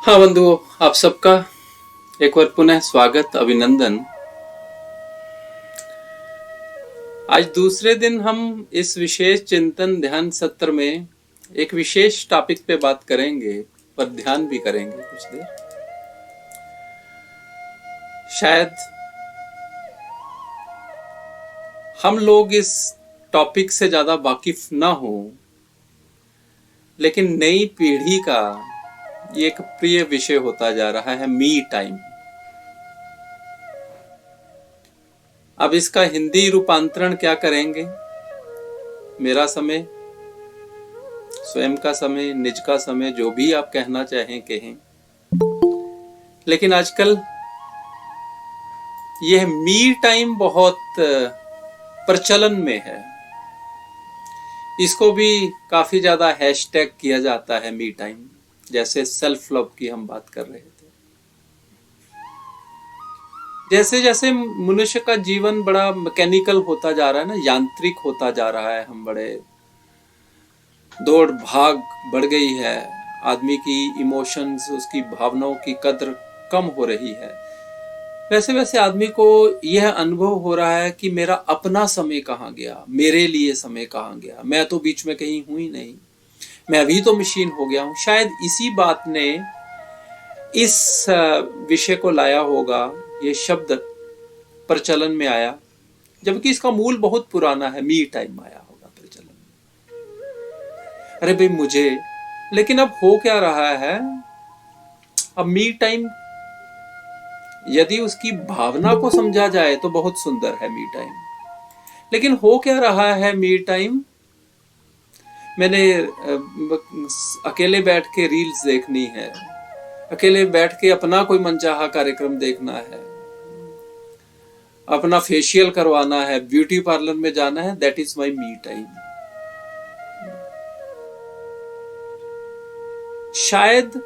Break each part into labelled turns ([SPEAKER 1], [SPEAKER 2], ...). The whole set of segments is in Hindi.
[SPEAKER 1] हाँ बंधुओं, आप सबका एक बार पुनः स्वागत, अभिनंदन। आज दूसरे दिन हम इस विशेष चिंतन ध्यान सत्र में एक विशेष टॉपिक पे बात करेंगे, पर ध्यान भी करेंगे कुछ देर। शायद हम लोग इस टॉपिक से ज्यादा वाकिफ ना हो, लेकिन नई पीढ़ी का ये एक प्रिय विषय होता जा रहा है, मी टाइम। अब इसका हिंदी रूपांतरण क्या करेंगे? मेरा समय, स्वयं का समय, निज का समय, जो भी आप कहना चाहें कहें। लेकिन आजकल यह मी टाइम बहुत प्रचलन में है। इसको भी काफी ज्यादा हैशटैग किया जाता है, मी टाइम। जैसे सेल्फ लव की हम बात कर रहे थे। जैसे जैसे मनुष्य का जीवन बड़ा मैकेनिकल होता जा रहा है ना, यांत्रिक होता जा रहा है, हम बड़े दौड़ भाग बढ़ गई है, आदमी की इमोशंस, उसकी भावनाओं की कद्र कम हो रही है, वैसे वैसे आदमी को यह अनुभव हो रहा है कि मेरा अपना समय कहाँ गया, मेरे लिए समय कहाँ गया, मैं तो बीच में कहीं हूं ही नहीं, मैं अभी तो मशीन हो गया हूं। शायद इसी बात ने इस विषय को लाया होगा, ये शब्द प्रचलन में आया, जबकि इसका मूल बहुत पुराना है। मी टाइम आया होगा प्रचलन में। अरे भाई मुझे, लेकिन अब हो क्या रहा है? अब मी टाइम यदि उसकी भावना को समझा जाए तो बहुत सुंदर है मी टाइम, लेकिन हो क्या रहा है मी टाइम? मैंने अकेले बैठ के रील्स देखनी है, अकेले बैठ के अपना कोई मनचाहा कार्यक्रम देखना है, अपना फेशियल करवाना है, ब्यूटी पार्लर में जाना है, that is my me time. शायद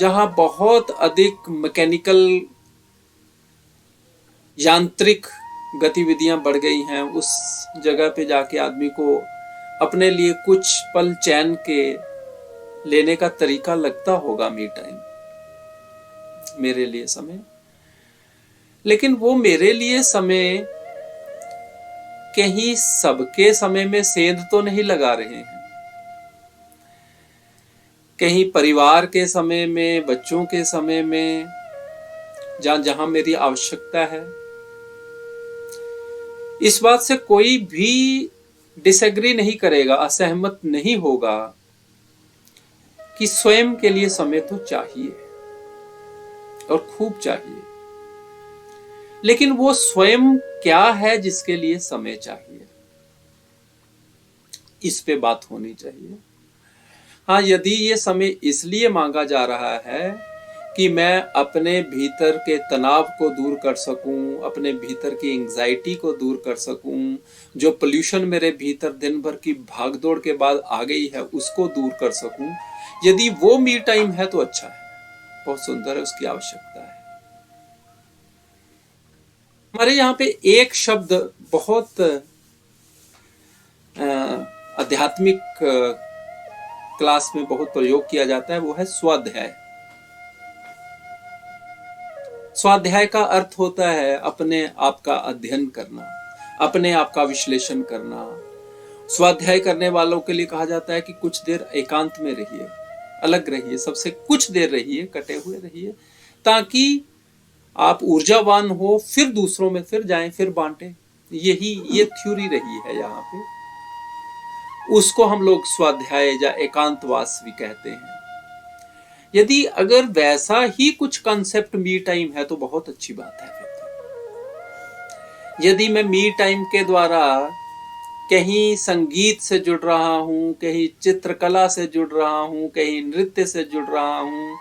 [SPEAKER 1] जहां बहुत अधिक मैकेनिकल यांत्रिक गतिविधियां बढ़ गई हैं, उस जगह पे जाके आदमी को अपने लिए कुछ पल चैन के लेने का तरीका लगता होगा मी टाइम, मेरे लिए समय। लेकिन वो मेरे लिए समय कहीं सबके समय में सेंध तो नहीं लगा रहे हैं, कहीं परिवार के समय में, बच्चों के समय में, जहां जहां मेरी आवश्यकता है। इस बात से कोई भी डिसएग्री नहीं करेगा, असहमत नहीं होगा कि स्वयं के लिए समय तो चाहिए और खूब चाहिए, लेकिन वो स्वयं क्या है जिसके लिए समय चाहिए, इस पे बात होनी चाहिए। हाँ, यदि ये समय इसलिए मांगा जा रहा है कि मैं अपने भीतर के तनाव को दूर कर सकूं, अपने भीतर की एंग्जाइटी को दूर कर सकूं, जो पोल्यूशन मेरे भीतर दिन भर की भागदौड़ के बाद आ गई है उसको दूर कर सकूं, यदि वो मी टाइम है तो अच्छा है, बहुत सुंदर है, उसकी आवश्यकता है। हमारे यहाँ पे एक शब्द बहुत आध्यात्मिक क्लास में बहुत प्रयोग किया जाता है, वो है स्वाध्याय। स्वाध्याय का अर्थ होता है अपने आप का अध्ययन करना, अपने आप का विश्लेषण करना। स्वाध्याय करने वालों के लिए कहा जाता है कि कुछ देर एकांत में रहिए, अलग रहिए, सबसे कुछ देर रहिए, कटे हुए रहिए, ताकि आप ऊर्जावान हो, फिर दूसरों में फिर जाएं, फिर बांटें। ये थ्योरी रही है यहाँ पे। उसको हम लोग स्वाध्याय या एकांतवास भी कहते हैं। यदि अगर वैसा ही कुछ कॉन्सेप्ट मी टाइम है तो बहुत अच्छी बात है। फिर तो यदि मैं मी टाइम के द्वारा कहीं संगीत से जुड़ रहा हूं, कहीं चित्रकला से जुड़ रहा हूं, कहीं नृत्य से जुड़ रहा हूं,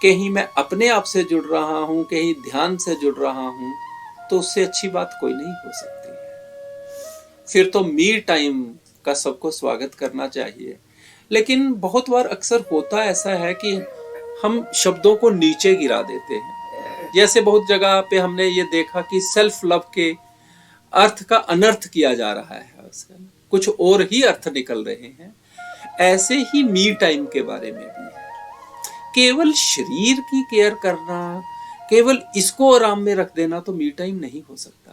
[SPEAKER 1] कहीं मैं अपने आप से जुड़ रहा हूं, कहीं ध्यान से जुड़ रहा हूं, तो उससे अच्छी बात कोई नहीं हो सकती है। फिर तो मी टाइम का सबको स्वागत करना चाहिए। लेकिन बहुत बार अक्सर होता ऐसा है कि हम शब्दों को नीचे गिरा देते हैं। जैसे बहुत जगह पे हमने ये देखा कि सेल्फ लव के अर्थ का अनर्थ किया जा रहा है, कुछ और ही अर्थ निकल रहे हैं। ऐसे ही मी टाइम के बारे में भी है। केवल शरीर की केयर करना, केवल इसको आराम में रख देना तो मी टाइम नहीं हो सकता,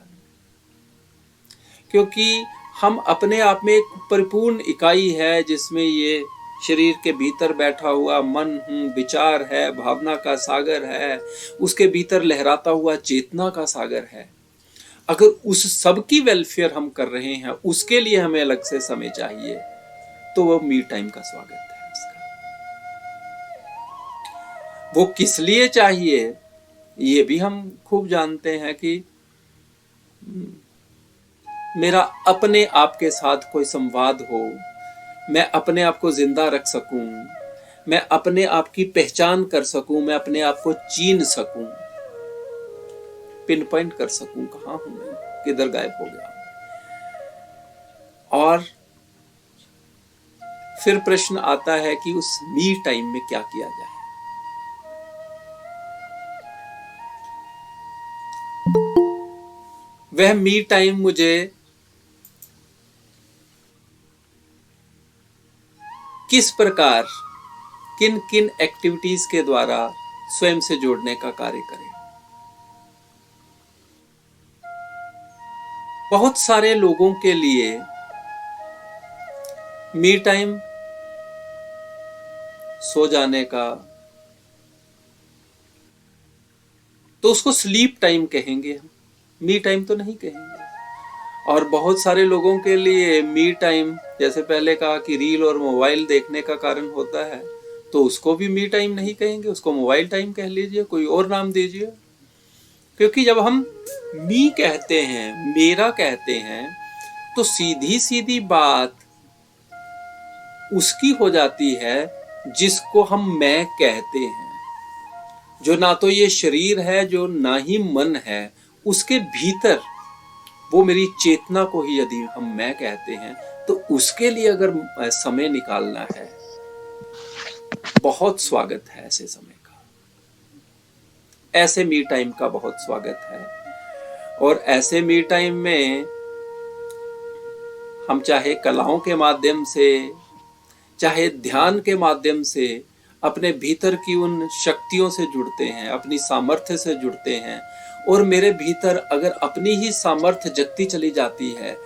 [SPEAKER 1] क्योंकि हम अपने आप में एक परिपूर्ण इकाई है जिसमें ये शरीर के भीतर बैठा हुआ मन विचार है, भावना का सागर है, उसके भीतर लहराता हुआ चेतना का सागर है। अगर उस सब की वेलफेयर हम कर रहे हैं, उसके लिए हमें अलग से समय चाहिए, तो वो मी टाइम का स्वागत है उसका। वो किस लिए चाहिए ये भी हम खूब जानते हैं कि मेरा अपने आप के साथ कोई संवाद हो, मैं अपने आप को जिंदा रख सकूं, मैं अपने आप की पहचान कर सकूं, मैं अपने आप को चीन सकूं, पिन पॉइंट कर सकूं कहां हूं मैं, किधर गायब हो गया। और फिर प्रश्न आता है कि उस मी टाइम में क्या किया जाए। वह मी टाइम मुझे किस प्रकार, किन किन एक्टिविटीज के द्वारा स्वयं से जोड़ने का कार्य करें। बहुत सारे लोगों के लिए मी टाइम सो जाने का, तो उसको स्लीप टाइम कहेंगे हम, मी टाइम तो नहीं कहेंगे। और बहुत सारे लोगों के लिए मी टाइम, जैसे पहले कहा कि रील और मोबाइल देखने का कारण होता है, तो उसको भी मी टाइम नहीं कहेंगे, उसको मोबाइल टाइम कह लीजिए, कोई और नाम दीजिए। क्योंकि जब हम मी कहते हैं, मेरा कहते हैं, तो सीधी सीधी बात उसकी हो जाती है जिसको हम मैं कहते हैं, जो ना तो ये शरीर है, जो ना ही मन है, उसके भीतर वो मेरी चेतना को ही यदि हम मैं कहते हैं, तो उसके लिए अगर समय निकालना है, बहुत स्वागत है ऐसे समय का, ऐसे मी टाइम का बहुत स्वागत है। और ऐसे मी टाइम में हम चाहे कलाओं के माध्यम से, चाहे ध्यान के माध्यम से अपने भीतर की उन शक्तियों से जुड़ते हैं, अपनी सामर्थ्य से जुड़ते हैं। और मेरे भीतर अगर अपनी ही सामर्थ्य जगती चली जाती है,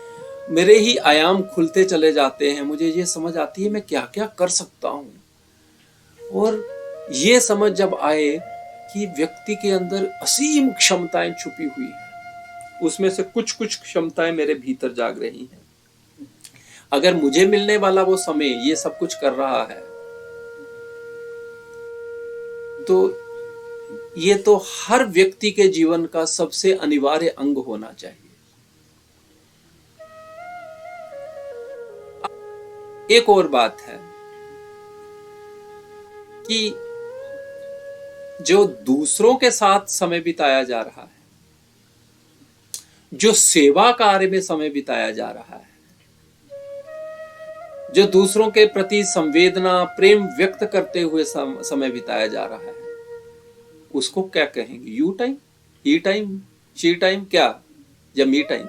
[SPEAKER 1] मेरे ही आयाम खुलते चले जाते हैं, मुझे ये समझ आती है मैं क्या क्या कर सकता हूं। और ये समझ जब आए कि व्यक्ति के अंदर असीम क्षमताएं छुपी हुई हैं, उसमें से कुछ कुछ क्षमताएं मेरे भीतर जाग रही हैं, अगर मुझे मिलने वाला वो समय ये सब कुछ कर रहा है, तो ये तो हर व्यक्ति के जीवन का सबसे अनिवार्य अंग होना चाहिए। एक और बात है कि जो दूसरों के साथ समय बिताया जा रहा है, जो सेवा कार्य में समय बिताया जा रहा है, जो दूसरों के प्रति संवेदना प्रेम व्यक्त करते हुए समय बिताया जा रहा है, उसको क्या कहेंगे? You time, he time, she time, क्या, या मी टाइम?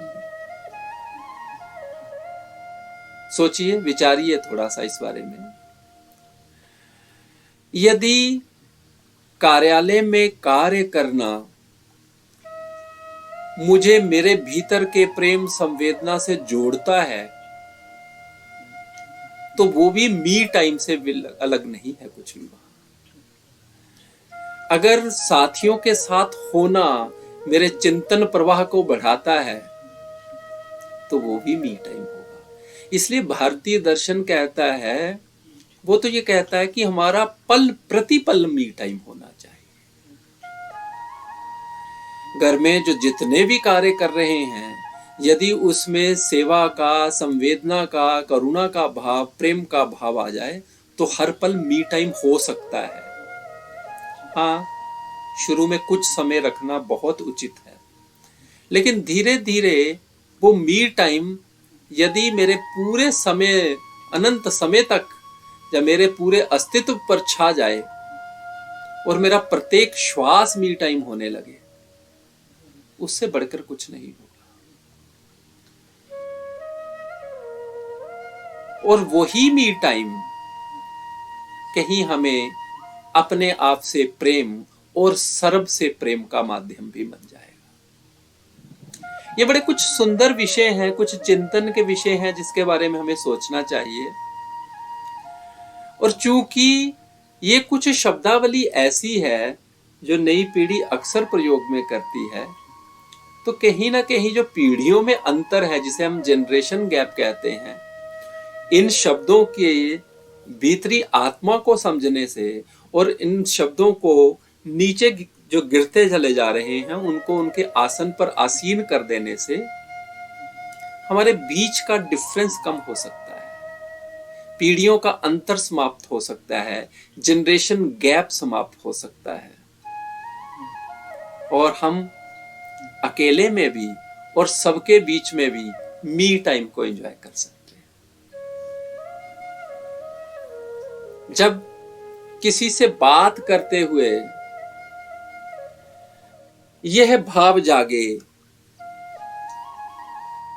[SPEAKER 1] सोचिए, विचारिए थोड़ा सा इस बारे में। यदि कार्यालय में कार्य करना मुझे मेरे भीतर के प्रेम संवेदना से जोड़ता है, तो वो भी मी टाइम से अलग नहीं है कुछ भी। अगर साथियों के साथ होना मेरे चिंतन प्रवाह को बढ़ाता है, तो वो भी मी टाइम होगा। इसलिए भारतीय दर्शन कहता है, वो तो ये कहता है कि हमारा पल प्रतिपल मी टाइम होना चाहिए। घर में जो जितने भी कार्य कर रहे हैं, यदि उसमें सेवा का, संवेदना का, करुणा का भाव, प्रेम का भाव आ जाए, तो हर पल मी टाइम हो सकता है। हाँ, शुरू में कुछ समय रखना बहुत उचित है, लेकिन धीरे धीरे वो मी टाइम यदि मेरे पूरे समय, अनंत समय तक, या मेरे पूरे अस्तित्व पर छा जाए और मेरा प्रत्येक श्वास मी टाइम होने लगे, उससे बढ़कर कुछ नहीं होगा। और वही मी टाइम कहीं हमें अपने आप से प्रेम और सर्व से प्रेम का माध्यम भी बन जाएगा। ये बड़े कुछ सुंदर विषय हैं, कुछ चिंतन के विषय हैं जिसके बारे में हमें सोचना चाहिए। और चूंकि ये कुछ शब्दावली ऐसी है जो नई पीढ़ी अक्सर प्रयोग में करती है, तो कहीं ना कहीं जो पीढ़ियों में अंतर है, जिसे हम जनरेशन गैप कहते हैं, इन शब्दों के भीतरी आत्मा को समझने से और इन शब्दों को नीचे जो गिरते चले जा रहे हैं उनको उनके आसन पर आसीन कर देने से हमारे बीच का डिफरेंस कम हो सकता है, पीढ़ियों का अंतर समाप्त हो सकता है, जनरेशन गैप समाप्त हो सकता है, और हम अकेले में भी और सबके बीच में भी मी टाइम को एंजॉय कर सकते हैं। जब किसी से बात करते हुए यह भाव जागे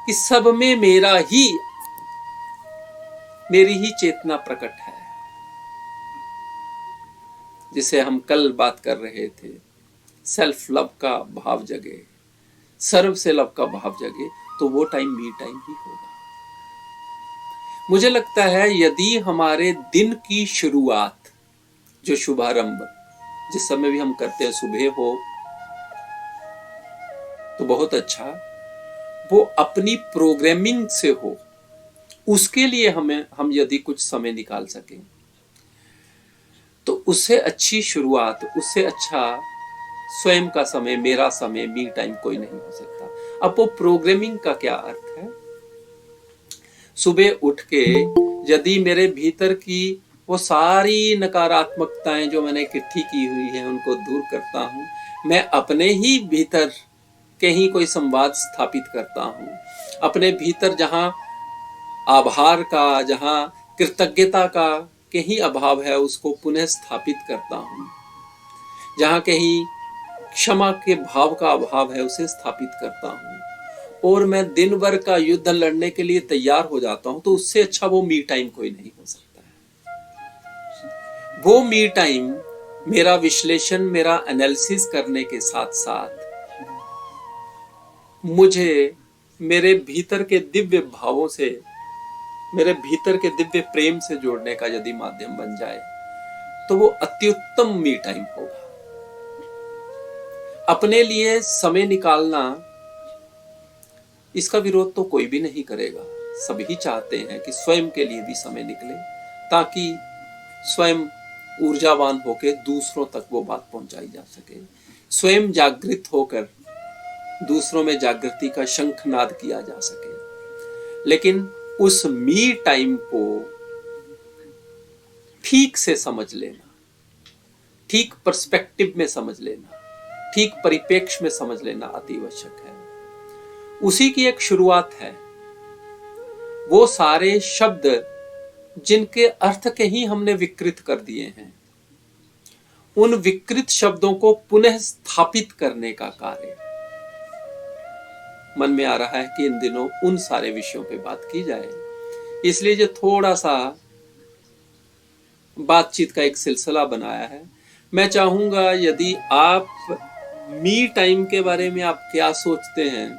[SPEAKER 1] कि सब में मेरी ही चेतना प्रकट है, जिसे हम कल बात कर रहे थे, सेल्फ लव का भाव जगे, सर्व से लव का भाव जगे, तो वो टाइम मी टाइम ही होगा। मुझे लगता है यदि हमारे दिन की शुरुआत, जो शुभारंभ जिस समय भी हम करते हैं, सुबह हो तो बहुत अच्छा, वो अपनी प्रोग्रामिंग से हो, उसके लिए हम यदि कुछ समय निकाल सकें तो उससे अच्छी शुरुआत, उससे अच्छा स्वयं का समय, मेरा समय, मी टाइम कोई नहीं हो सकता। अब वो प्रोग्रामिंग का क्या अर्थ है? सुबह उठ के यदि मेरे भीतर की वो सारी नकारात्मकताएं जो मैंने इकट्ठी की हुई है उनको दूर करता हूं, मैं अपने ही भीतर कहीं कोई संवाद स्थापित करता हूं, अपने भीतर जहां आभार का, जहां कृतज्ञता का कहीं अभाव है उसको पुनः स्थापित करता हूं, जहां कहीं क्षमा के भाव का अभाव है उसे स्थापित करता हूं, और मैं दिन भर का युद्ध लड़ने के लिए तैयार हो जाता हूं, तो उससे अच्छा वो मी टाइम कोई नहीं हो सकता है। वो मी टाइम मेरा विश्लेषण, मेरा एनालिसिस करने के साथ साथ मुझे मेरे भीतर के दिव्य भावों से, मेरे भीतर के दिव्य प्रेम से जोड़ने का यदि माध्यम बन जाए तो वो अत्युत्तम मी टाइम होगा। अपने लिए समय निकालना, इसका विरोध तो कोई भी नहीं करेगा, सभी चाहते हैं कि स्वयं के लिए भी समय निकले ताकि स्वयं ऊर्जावान होकर दूसरों तक वो बात पहुंचाई जा सके, स्वयं जागृत होकर दूसरों में जागृति का शंखनाद किया जा सके। लेकिन उस मी टाइम को ठीक से समझ लेना, ठीक पर्सपेक्टिव में समझ लेना, ठीक परिप्रेक्ष्य में समझ लेना अति आवश्यक है। उसी की एक शुरुआत है वो सारे शब्द जिनके अर्थ कहीं हमने विकृत कर दिए हैं, उन विकृत शब्दों को पुनः स्थापित करने का कार्य मन में आ रहा है कि इन दिनों उन सारे विषयों पे बात की जाए। इसलिए जो थोड़ा सा बातचीत का एक सिलसिला बनाया है, मैं चाहूंगा यदि आप मी टाइम के बारे में आप क्या सोचते हैं,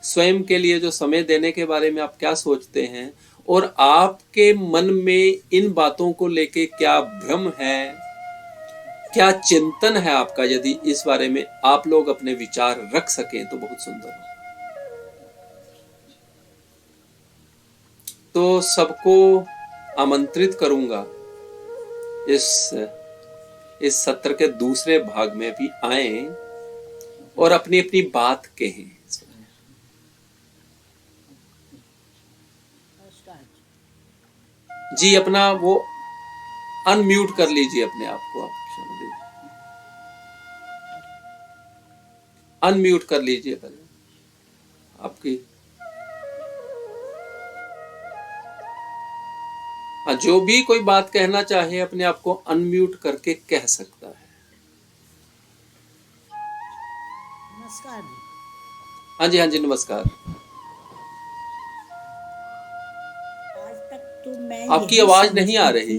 [SPEAKER 1] स्वयं के लिए जो समय देने के बारे में आप क्या सोचते हैं, और आपके मन में इन बातों को लेके क्या भ्रम है, क्या चिंतन है आपका, यदि इस बारे में आप लोग अपने विचार रख सकें तो बहुत सुंदर हो। तो सबको आमंत्रित करूंगा इस सत्र के दूसरे भाग में भी आए और अपनी अपनी बात कहें। जी अपना वो अनम्यूट कर लीजिए अपने आप को, आप अनम्यूट कर लीजिए पहले आपकी, जो भी कोई बात कहना चाहे अपने आप को अनम्यूट करके कह सकता है।
[SPEAKER 2] नमस्कार।
[SPEAKER 1] हाँ जी, हाँ जी, नमस्कार।
[SPEAKER 2] आज तक तो मैं
[SPEAKER 1] आपकी आवाज नहीं आ रही।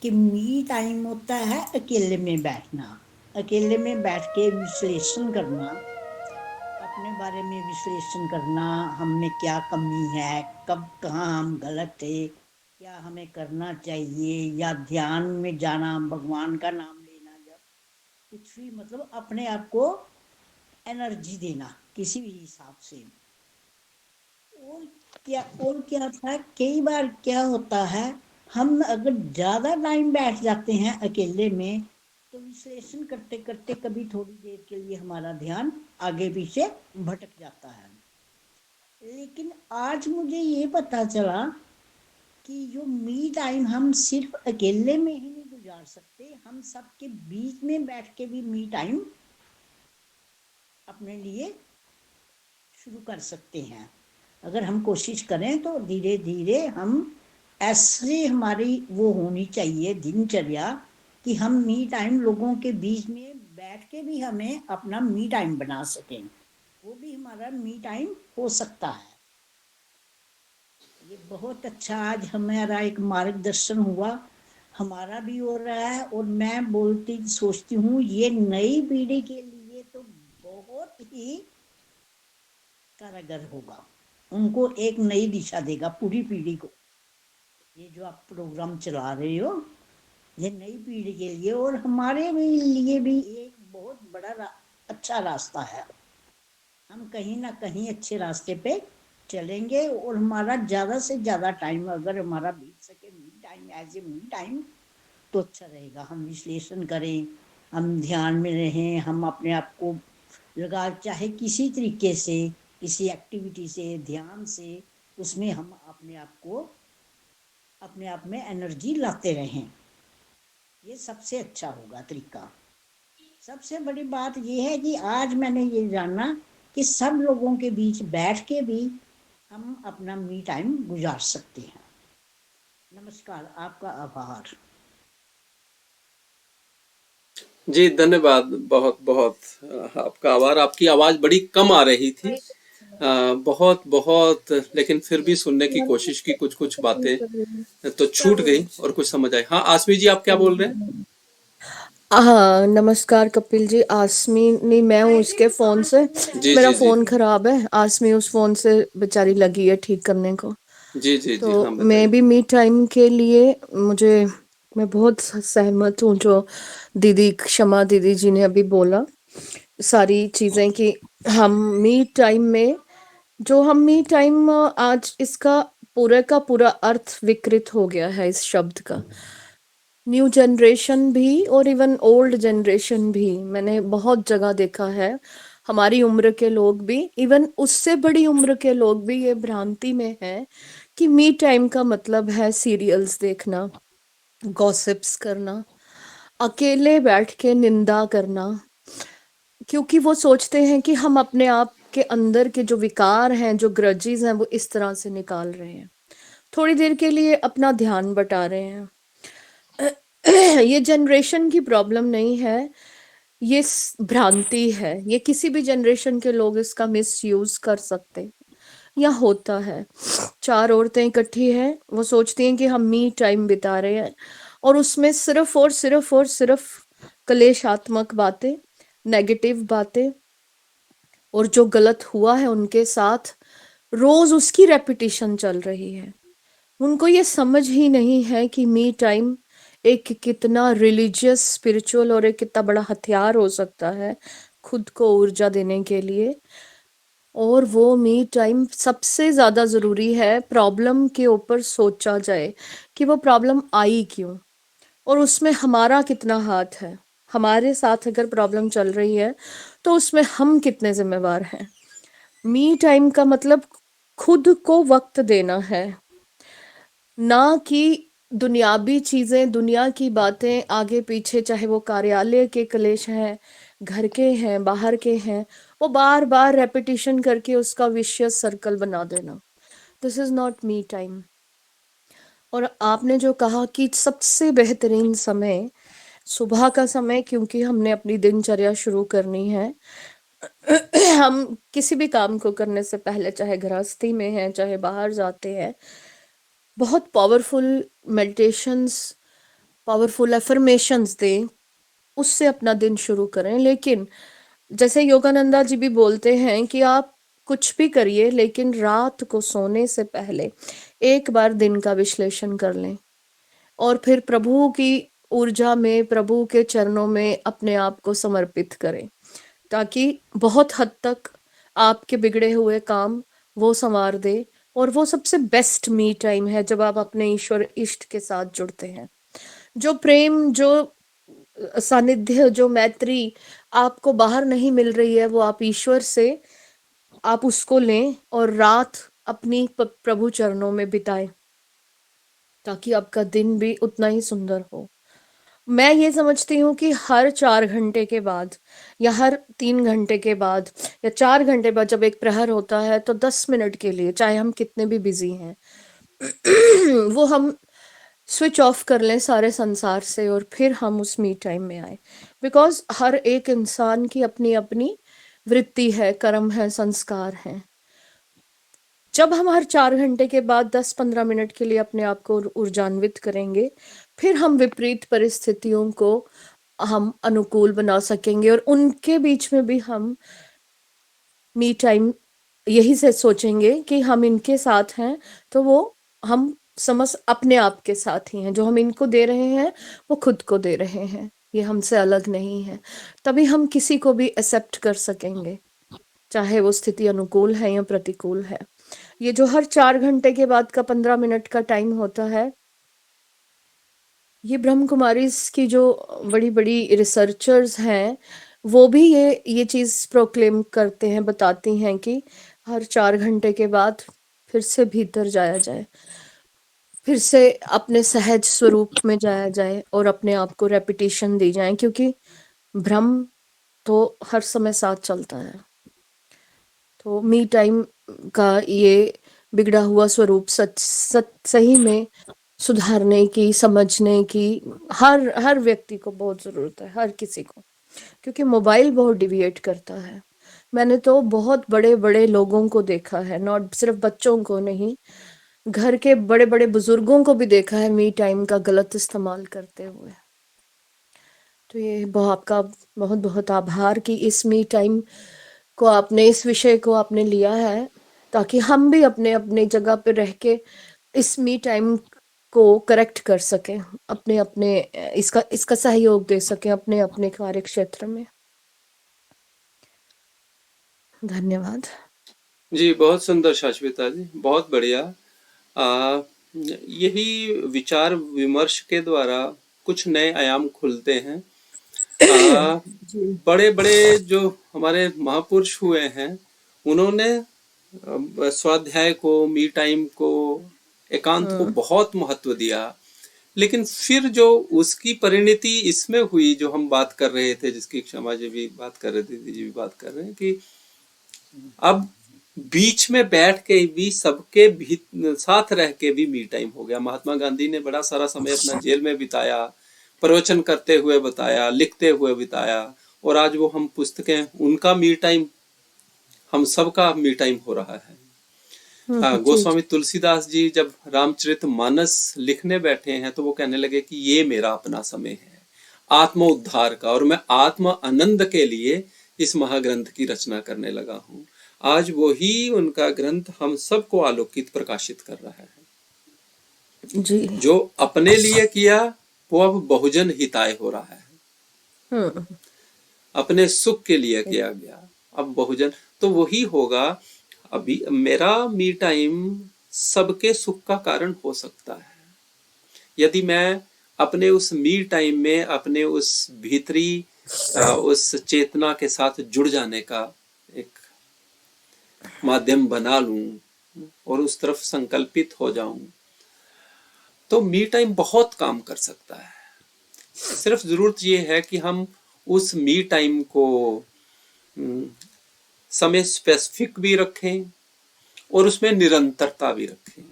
[SPEAKER 2] कि मी टाइम होता है अकेले में बैठना, अकेले में बैठ के विश्लेषण करना, अपने बारे में विश्लेषण करना, हम में क्या कमी है, कब कहाँ हम गलत थे, क्या हमें करना चाहिए, या ध्यान में जाना, भगवान का नाम लेना, जब कुछ भी मतलब अपने आप को एनर्जी देना किसी भी हिसाब से। और क्या था, कई बार क्या होता है, हम अगर ज्यादा टाइम बैठ जाते हैं अकेले में, तो विश्लेषण करते करते कभी थोड़ी देर के लिए हमारा ध्यान आगे पीछे भटक जाता है। लेकिन आज मुझे ये पता चला कि जो मी टाइम हम सिर्फ अकेले में ही नहीं गुजार सकते, हम सबके बीच में बैठ के भी मी टाइम अपने लिए शुरू कर सकते हैं। अगर हम कोशिश करें तो धीरे धीरे हम ऐसे, हमारी वो होनी चाहिए दिनचर्या कि हम मी टाइम लोगों के बीच में बैठ के भी हमें अपना मी टाइम बना सकें, वो भी हमारा मी टाइम हो सकता है। ये बहुत अच्छा आज हमारा एक मार्गदर्शन हुआ, हमारा भी हो रहा है। और मैं बोलती सोचती हूँ ये नई पीढ़ी के लिए तो बहुत ही कारगर होगा, उनको एक नई दिशा देगा पूरी पीढ़ी को। ये जो आप प्रोग्राम चला रहे हो, ये नई पीढ़ी के लिए और हमारे भी लिए भी एक बहुत बड़ा अच्छा रास्ता है। हम कहीं ना कहीं अच्छे रास्ते पे चलेंगे और हमारा ज्यादा से ज्यादा टाइम अगर हमारा बीत सके me time, as a me time, तो अच्छा रहेगा। हम विश्लेषण करें, हम ध्यान में रहें, हम अपने आप को लगा, चाहे किसी तरीके से, किसी एक्टिविटी से, ध्यान से, उसमें हम अपने आप को, अपने आप में एनर्जी लाते रहें। ये सबसे अच्छा होगा तरीका। सबसे बड़ी बात ये है कि आज मैंने ये जाना कि सब लोगों के बीच बैठ के भी हम अपना मी टाइम गुजार सकते हैं। नमस्कार, आपका आभार।
[SPEAKER 1] जी धन्यवाद, बहुत बहुत आपका आभार। आपकी आवाज बड़ी कम आ रही थी, बहुत बहुत, लेकिन फिर भी सुनने की कोशिश की, कुछ कुछ बातें तो छूट गई और कुछ समझ आई। हाँ आसमी जी, आप क्या बोल रहे हैं?
[SPEAKER 3] हाँ, नमस्कार कपिल जी। आसमी नहीं, मैं हूँ उसके फोन से।
[SPEAKER 1] जी
[SPEAKER 3] मेरा
[SPEAKER 1] जी जी
[SPEAKER 3] फोन खराब है, आसमी उस फोन से बेचारी लगी है ठीक करने को।
[SPEAKER 1] जी जी जी, हाँ
[SPEAKER 3] तो मैं
[SPEAKER 1] बताइए।
[SPEAKER 3] भी मी टाइम के लिए मैं बहुत सहमत हूँ जो दीदी क्षमा दीदी जी ने अभी बोला सारी चीजें कि हम मी टाइम में जो हम मी टाइम आज इसका पूरे का पूरा अर्थ विकृत हो गया है इस शब्द का। न्यू जनरेशन भी और इवन ओल्ड जनरेशन भी, मैंने बहुत जगह देखा है, हमारी उम्र के लोग भी, इवन उससे बड़ी उम्र के लोग भी ये भ्रांति में है कि मी टाइम का मतलब है सीरियल्स देखना, गॉसिप्स करना, अकेले बैठ के निंदा करना, क्योंकि वो सोचते हैं कि हम अपने आप के अंदर के जो विकार हैं, जो ग्रजेस हैं, वो इस तरह से निकाल रहे हैं, थोड़ी देर के लिए अपना ध्यान बटा रहे हैं। ये जनरेशन की प्रॉब्लम नहीं है, ये भ्रांति है। ये किसी भी जनरेशन के लोग इसका मिस यूज कर सकते हैं या होता है। चार औरतें इकट्ठी हैं, वो सोचती हैं कि हम मी टाइम बिता रहे हैं, और उसमें सिर्फ और सिर्फ और सिर्फ कलेशात्मक बातें, नेगेटिव बातें, और जो गलत हुआ है उनके साथ रोज उसकी रेपिटेशन चल रही है। उनको ये समझ ही नहीं है कि मी टाइम एक कितना रिलीजियस, स्पिरिचुअल और एक कितना बड़ा हथियार हो सकता है खुद को ऊर्जा देने के लिए। और वो मी टाइम सबसे ज्यादा जरूरी है। प्रॉब्लम के ऊपर सोचा जाए कि वो प्रॉब्लम आई क्यों, और उसमें हमारा कितना हाथ है। हमारे साथ अगर प्रॉब्लम चल रही है तो उसमें हम कितने जिम्मेवार हैं। मी टाइम का मतलब खुद को वक्त देना है, ना कि दुनियावी चीजें, दुनिया की बातें आगे पीछे, चाहे वो कार्यालय के कलेश हैं, घर के हैं, बाहर के हैं, वो बार बार रेपिटेशन करके उसका विशियस सर्कल बना देना। This is not me time. और आपने जो कहा कि सबसे बेहतरीन समय सुबह का समय, क्योंकि हमने अपनी दिनचर्या शुरू करनी है। हम किसी भी काम को करने से पहले, चाहे गृहस्थी में है चाहे बाहर जाते हैं, बहुत पावरफुल मेडिटेशंस पावरफुल एफर्मेशंस दें, उससे अपना दिन शुरू करें। लेकिन जैसे योगानंदा जी भी बोलते हैं कि आप कुछ भी करिए, लेकिन रात को सोने से पहले एक बार दिन का विश्लेषण कर लें और फिर प्रभु की ऊर्जा में, प्रभु के चरणों में अपने आप को समर्पित करें, ताकि बहुत हद तक आपके बिगड़े हुए काम वो संवार दे। और वो सबसे बेस्ट मी टाइम है जब आप अपने ईश्वर इष्ट के साथ जुड़ते हैं। जो प्रेम, जो सानिध्य, जो मैत्री आपको बाहर नहीं मिल रही है, वो आप ईश्वर से आप उसको लें और रात अपनी प्रभु चरणों में बिताएं, ताकि आपका दिन भी उतना ही सुंदर हो। मैं ये समझती हूँ कि हर 4 घंटे के बाद या हर 3 घंटे के बाद या 4 घंटे बाद जब एक प्रहर होता है, तो 10 मिनट के लिए, चाहे हम कितने भी बिजी हैं, वो हम स्विच ऑफ कर लें सारे संसार से और फिर हम उस मी टाइम में आए। बिकॉज हर एक इंसान की अपनी अपनी वृत्ति है, कर्म है, संस्कार है। जब हम हर 4 घंटे के बाद 10-15 मिनट के लिए अपने आप को ऊर्जान्वित करेंगे, फिर हम विपरीत परिस्थितियों को हम अनुकूल बना सकेंगे। और उनके बीच में भी हम मी टाइम यही से सोचेंगे कि हम इनके साथ हैं, तो वो हम समझ अपने आप के साथ ही हैं। जो हम इनको दे रहे हैं वो खुद को दे रहे हैं, ये हमसे अलग नहीं है। तभी हम किसी को भी एक्सेप्ट कर सकेंगे, चाहे वो स्थिति अनुकूल है या प्रतिकूल है। ये जो हर 4 घंटे के बाद का 15 मिनट का टाइम होता है, ये ब्रह्म कुमारीज की जो बड़ी बड़ी रिसर्चर्स हैं, वो भी ये चीज प्रोक्लेम करते हैं, बताती हैं कि हर 4 घंटे के बाद फिर से भीतर जाया जाए, फिर से अपने सहज स्वरूप में जाया जाए और अपने आप को रेपिटेशन दी जाए, क्योंकि भ्रम तो हर समय साथ चलता है। तो मी टाइम का ये बिगड़ा हुआ स्वरूप सही में सुधारने की, समझने की हर व्यक्ति को बहुत जरूरत है, हर किसी को। क्योंकि मोबाइल बहुत डिविएट करता है। मैंने तो बहुत बड़े बड़े लोगों को देखा है, नॉट सिर्फ बच्चों को नहीं, घर के बड़े बड़े बुजुर्गों को भी देखा है मी टाइम का गलत इस्तेमाल करते हुए। तो ये आपका बहुत बहुत आभार कि इस मी टाइम को आपने, इस विषय को आपने लिया है, ताकि हम भी अपने अपने जगह पे रह के इस मी टाइम को करेक्ट कर सकें, अपने अपने इसका सहयोग दे सकें अपने अपने कार्य क्षेत्र में। धन्यवाद
[SPEAKER 1] जी। बहुत सुंदर शाश्विता जी, बहुत बढ़िया। यही विचार विमर्श के द्वारा कुछ नए आयाम खुलते हैं। बड़े बड़े जो हमारे महापुरुष हुए हैं, उन्होंने स्वाध्याय को, मी टाइम को, एकांत को बहुत महत्व दिया। लेकिन फिर जो उसकी परिणति इसमें हुई, जो हम बात कर रहे थे, जिसकी क्षमा जी भी बात कर रहे थे, दीदी जी भी बात कर रहे हैं, कि अब बीच में बैठ के भी सबके भी साथ रह के भी मी टाइम हो गया। महात्मा गांधी ने बड़ा सारा समय अपना जेल में बिताया, प्रवचन करते हुए बताया, लिखते हुए बिताया, और आज वो हम पुस्तकें, उनका मी टाइम हम सबका मी टाइम हो रहा है। गोस्वामी तुलसीदास जी जब रामचरितमानस लिखने बैठे हैं, तो वो कहने लगे कि ये मेरा अपना समय है आत्म उद्धार का, और मैं आत्म आनंद के लिए इस महाग्रंथ की रचना करने लगा हूँ। आज वो ही उनका ग्रंथ हम सबको आलोकित, प्रकाशित कर रहा है
[SPEAKER 3] जी।
[SPEAKER 1] जो अपने लिए किया वो अब बहुजन हिताय हो रहा है। अपने सुख के लिए किया गया, अब बहुजन, तो वही होगा। अभी मेरा मी टाइम सबके सुख का कारण हो सकता है, यदि मैं अपने उस मी टाइम में अपने उस भीतरी उस चेतना के साथ जुड़ जाने का एक माध्यम बना लूं और उस तरफ संकल्पित हो जाऊं, तो मी टाइम बहुत काम कर सकता है। सिर्फ जरूरत ये है कि हम उस मी टाइम को समय स्पेसिफिक भी रखें और उसमें निरंतरता भी रखें।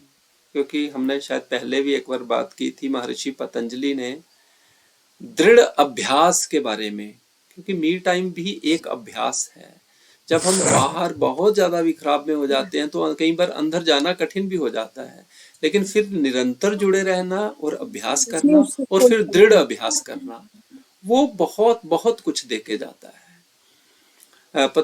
[SPEAKER 1] क्योंकि हमने शायद पहले भी एक बार बात की थी, महर्षि पतंजलि ने दृढ़ अभ्यास के बारे में, क्योंकि मी टाइम भी एक अभ्यास है। जब हम बाहर बहुत ज्यादा विखराब में हो जाते हैं तो कई बार अंदर जाना कठिन भी हो जाता है, लेकिन फिर निरंतर जुड़े रहना और अभ्यास करना और फिर दृढ़ अभ्यास करना, वो बहुत बहुत कुछ देके जाता है।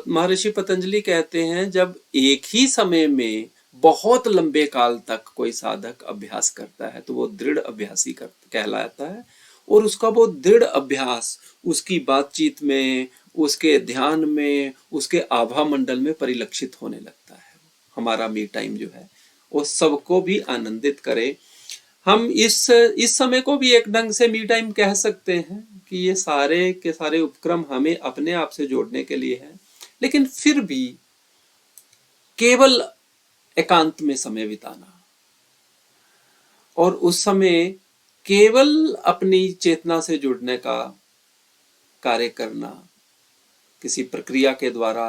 [SPEAKER 1] महर्षि पतंजलि कहते हैं जब एक ही समय में बहुत लंबे काल तक कोई साधक अभ्यास करता है तो वो दृढ़ अभ्यासी कहलाता है, और उसका वो दृढ़ अभ्यास उसकी बातचीत में, उसके ध्यान में, उसके आभा मंडल में परिलक्षित होने लगता है। हमारा मी टाइम जो है वो सबको भी आनंदित करे। हम इस समय को भी एक ढंग से मी टाइम कह सकते हैं कि ये सारे के सारे उपक्रम हमें अपने आप से जोड़ने के लिए हैं, लेकिन फिर भी केवल एकांत में समय बिताना और उस समय केवल अपनी चेतना से जुड़ने का कार्य करना, किसी प्रक्रिया के द्वारा,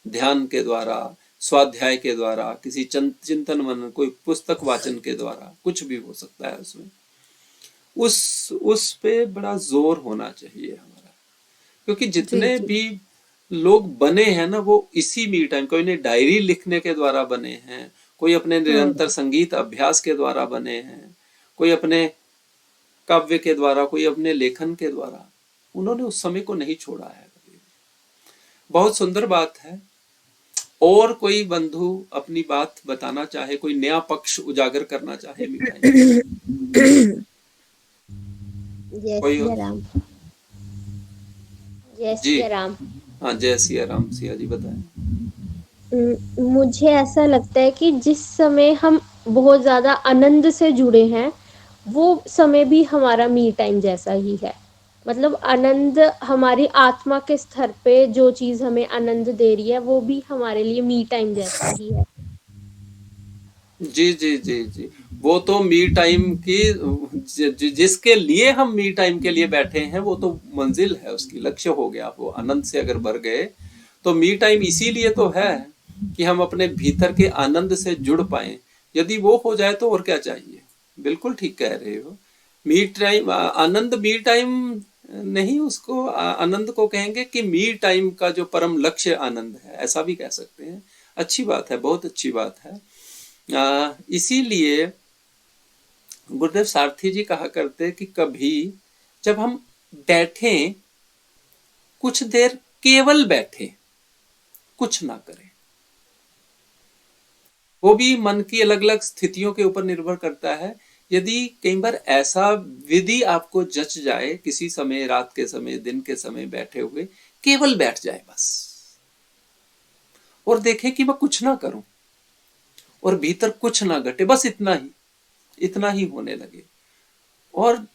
[SPEAKER 1] ध्यान के द्वारा, स्वाध्याय के द्वारा, किसी चिंतन मनन, कोई पुस्तक वाचन के द्वारा, कुछ भी हो सकता है उसमें, उस पे बड़ा जोर होना चाहिए हमारा। क्योंकि जितने भी लोग बने हैं ना वो इसी मी टाइम, कोई ने डायरी लिखने के द्वारा बने हैं, कोई अपने निरंतर संगीत अभ्यास के द्वारा बने हैं, कोई अपने काव्य के द्वारा, कोई अपने लेखन के द्वारा, उन्होंने उस समय को नहीं छोड़ा है कभी। बहुत सुंदर बात है। और कोई बंधु अपनी बात बताना चाहे, कोई नया पक्ष उजागर करना चाहे मी टाइम?
[SPEAKER 4] जय
[SPEAKER 1] कोई
[SPEAKER 4] सिया राम। जय
[SPEAKER 1] जी
[SPEAKER 4] सिया राम।
[SPEAKER 1] हाँ, जय सिया राम। सिया जी बताएं।
[SPEAKER 4] मुझे ऐसा लगता है कि जिस समय हम बहुत ज्यादा आनंद से जुड़े हैं वो समय भी हमारा मी टाइम जैसा ही है। मतलब आनंद हमारी आत्मा के स्तर पे जो चीज हमें आनंद दे रही है वो भी हमारे लिए मी टाइम जैसा ही है।
[SPEAKER 1] जी जी जी जी, वो तो मी टाइम की जिसके लिए हम मी टाइम के लिए बैठे हैं वो तो मंजिल है, उसकी लक्ष्य हो गया। वो आनंद से अगर भर गए तो मी टाइम इसीलिए तो है कि हम अपने भीतर के आनंद से जुड़ पाए। यदि वो हो जाए तो और क्या चाहिए। बिल्कुल ठीक कह रहे हो। मी टाइम आनंद, मी टाइम नहीं, उसको आनंद को कहेंगे कि मी टाइम का जो परम लक्ष्य आनंद है, ऐसा भी कह सकते हैं। अच्छी बात है, बहुत अच्छी बात है। इसीलिए गुरुदेव सारथी जी कहा करते कि कभी जब हम बैठें, कुछ देर केवल बैठे, कुछ ना करें। वो भी मन की अलग अलग स्थितियों के ऊपर निर्भर करता है। यदि कई बार ऐसा विधि आपको जच जाए, किसी समय, रात के समय, दिन के समय बैठे हुए केवल बैठ जाए बस, और देखें कि मैं कुछ ना करूं और भीतर कुछ ना घटे, बस इतना ही होने लगे। और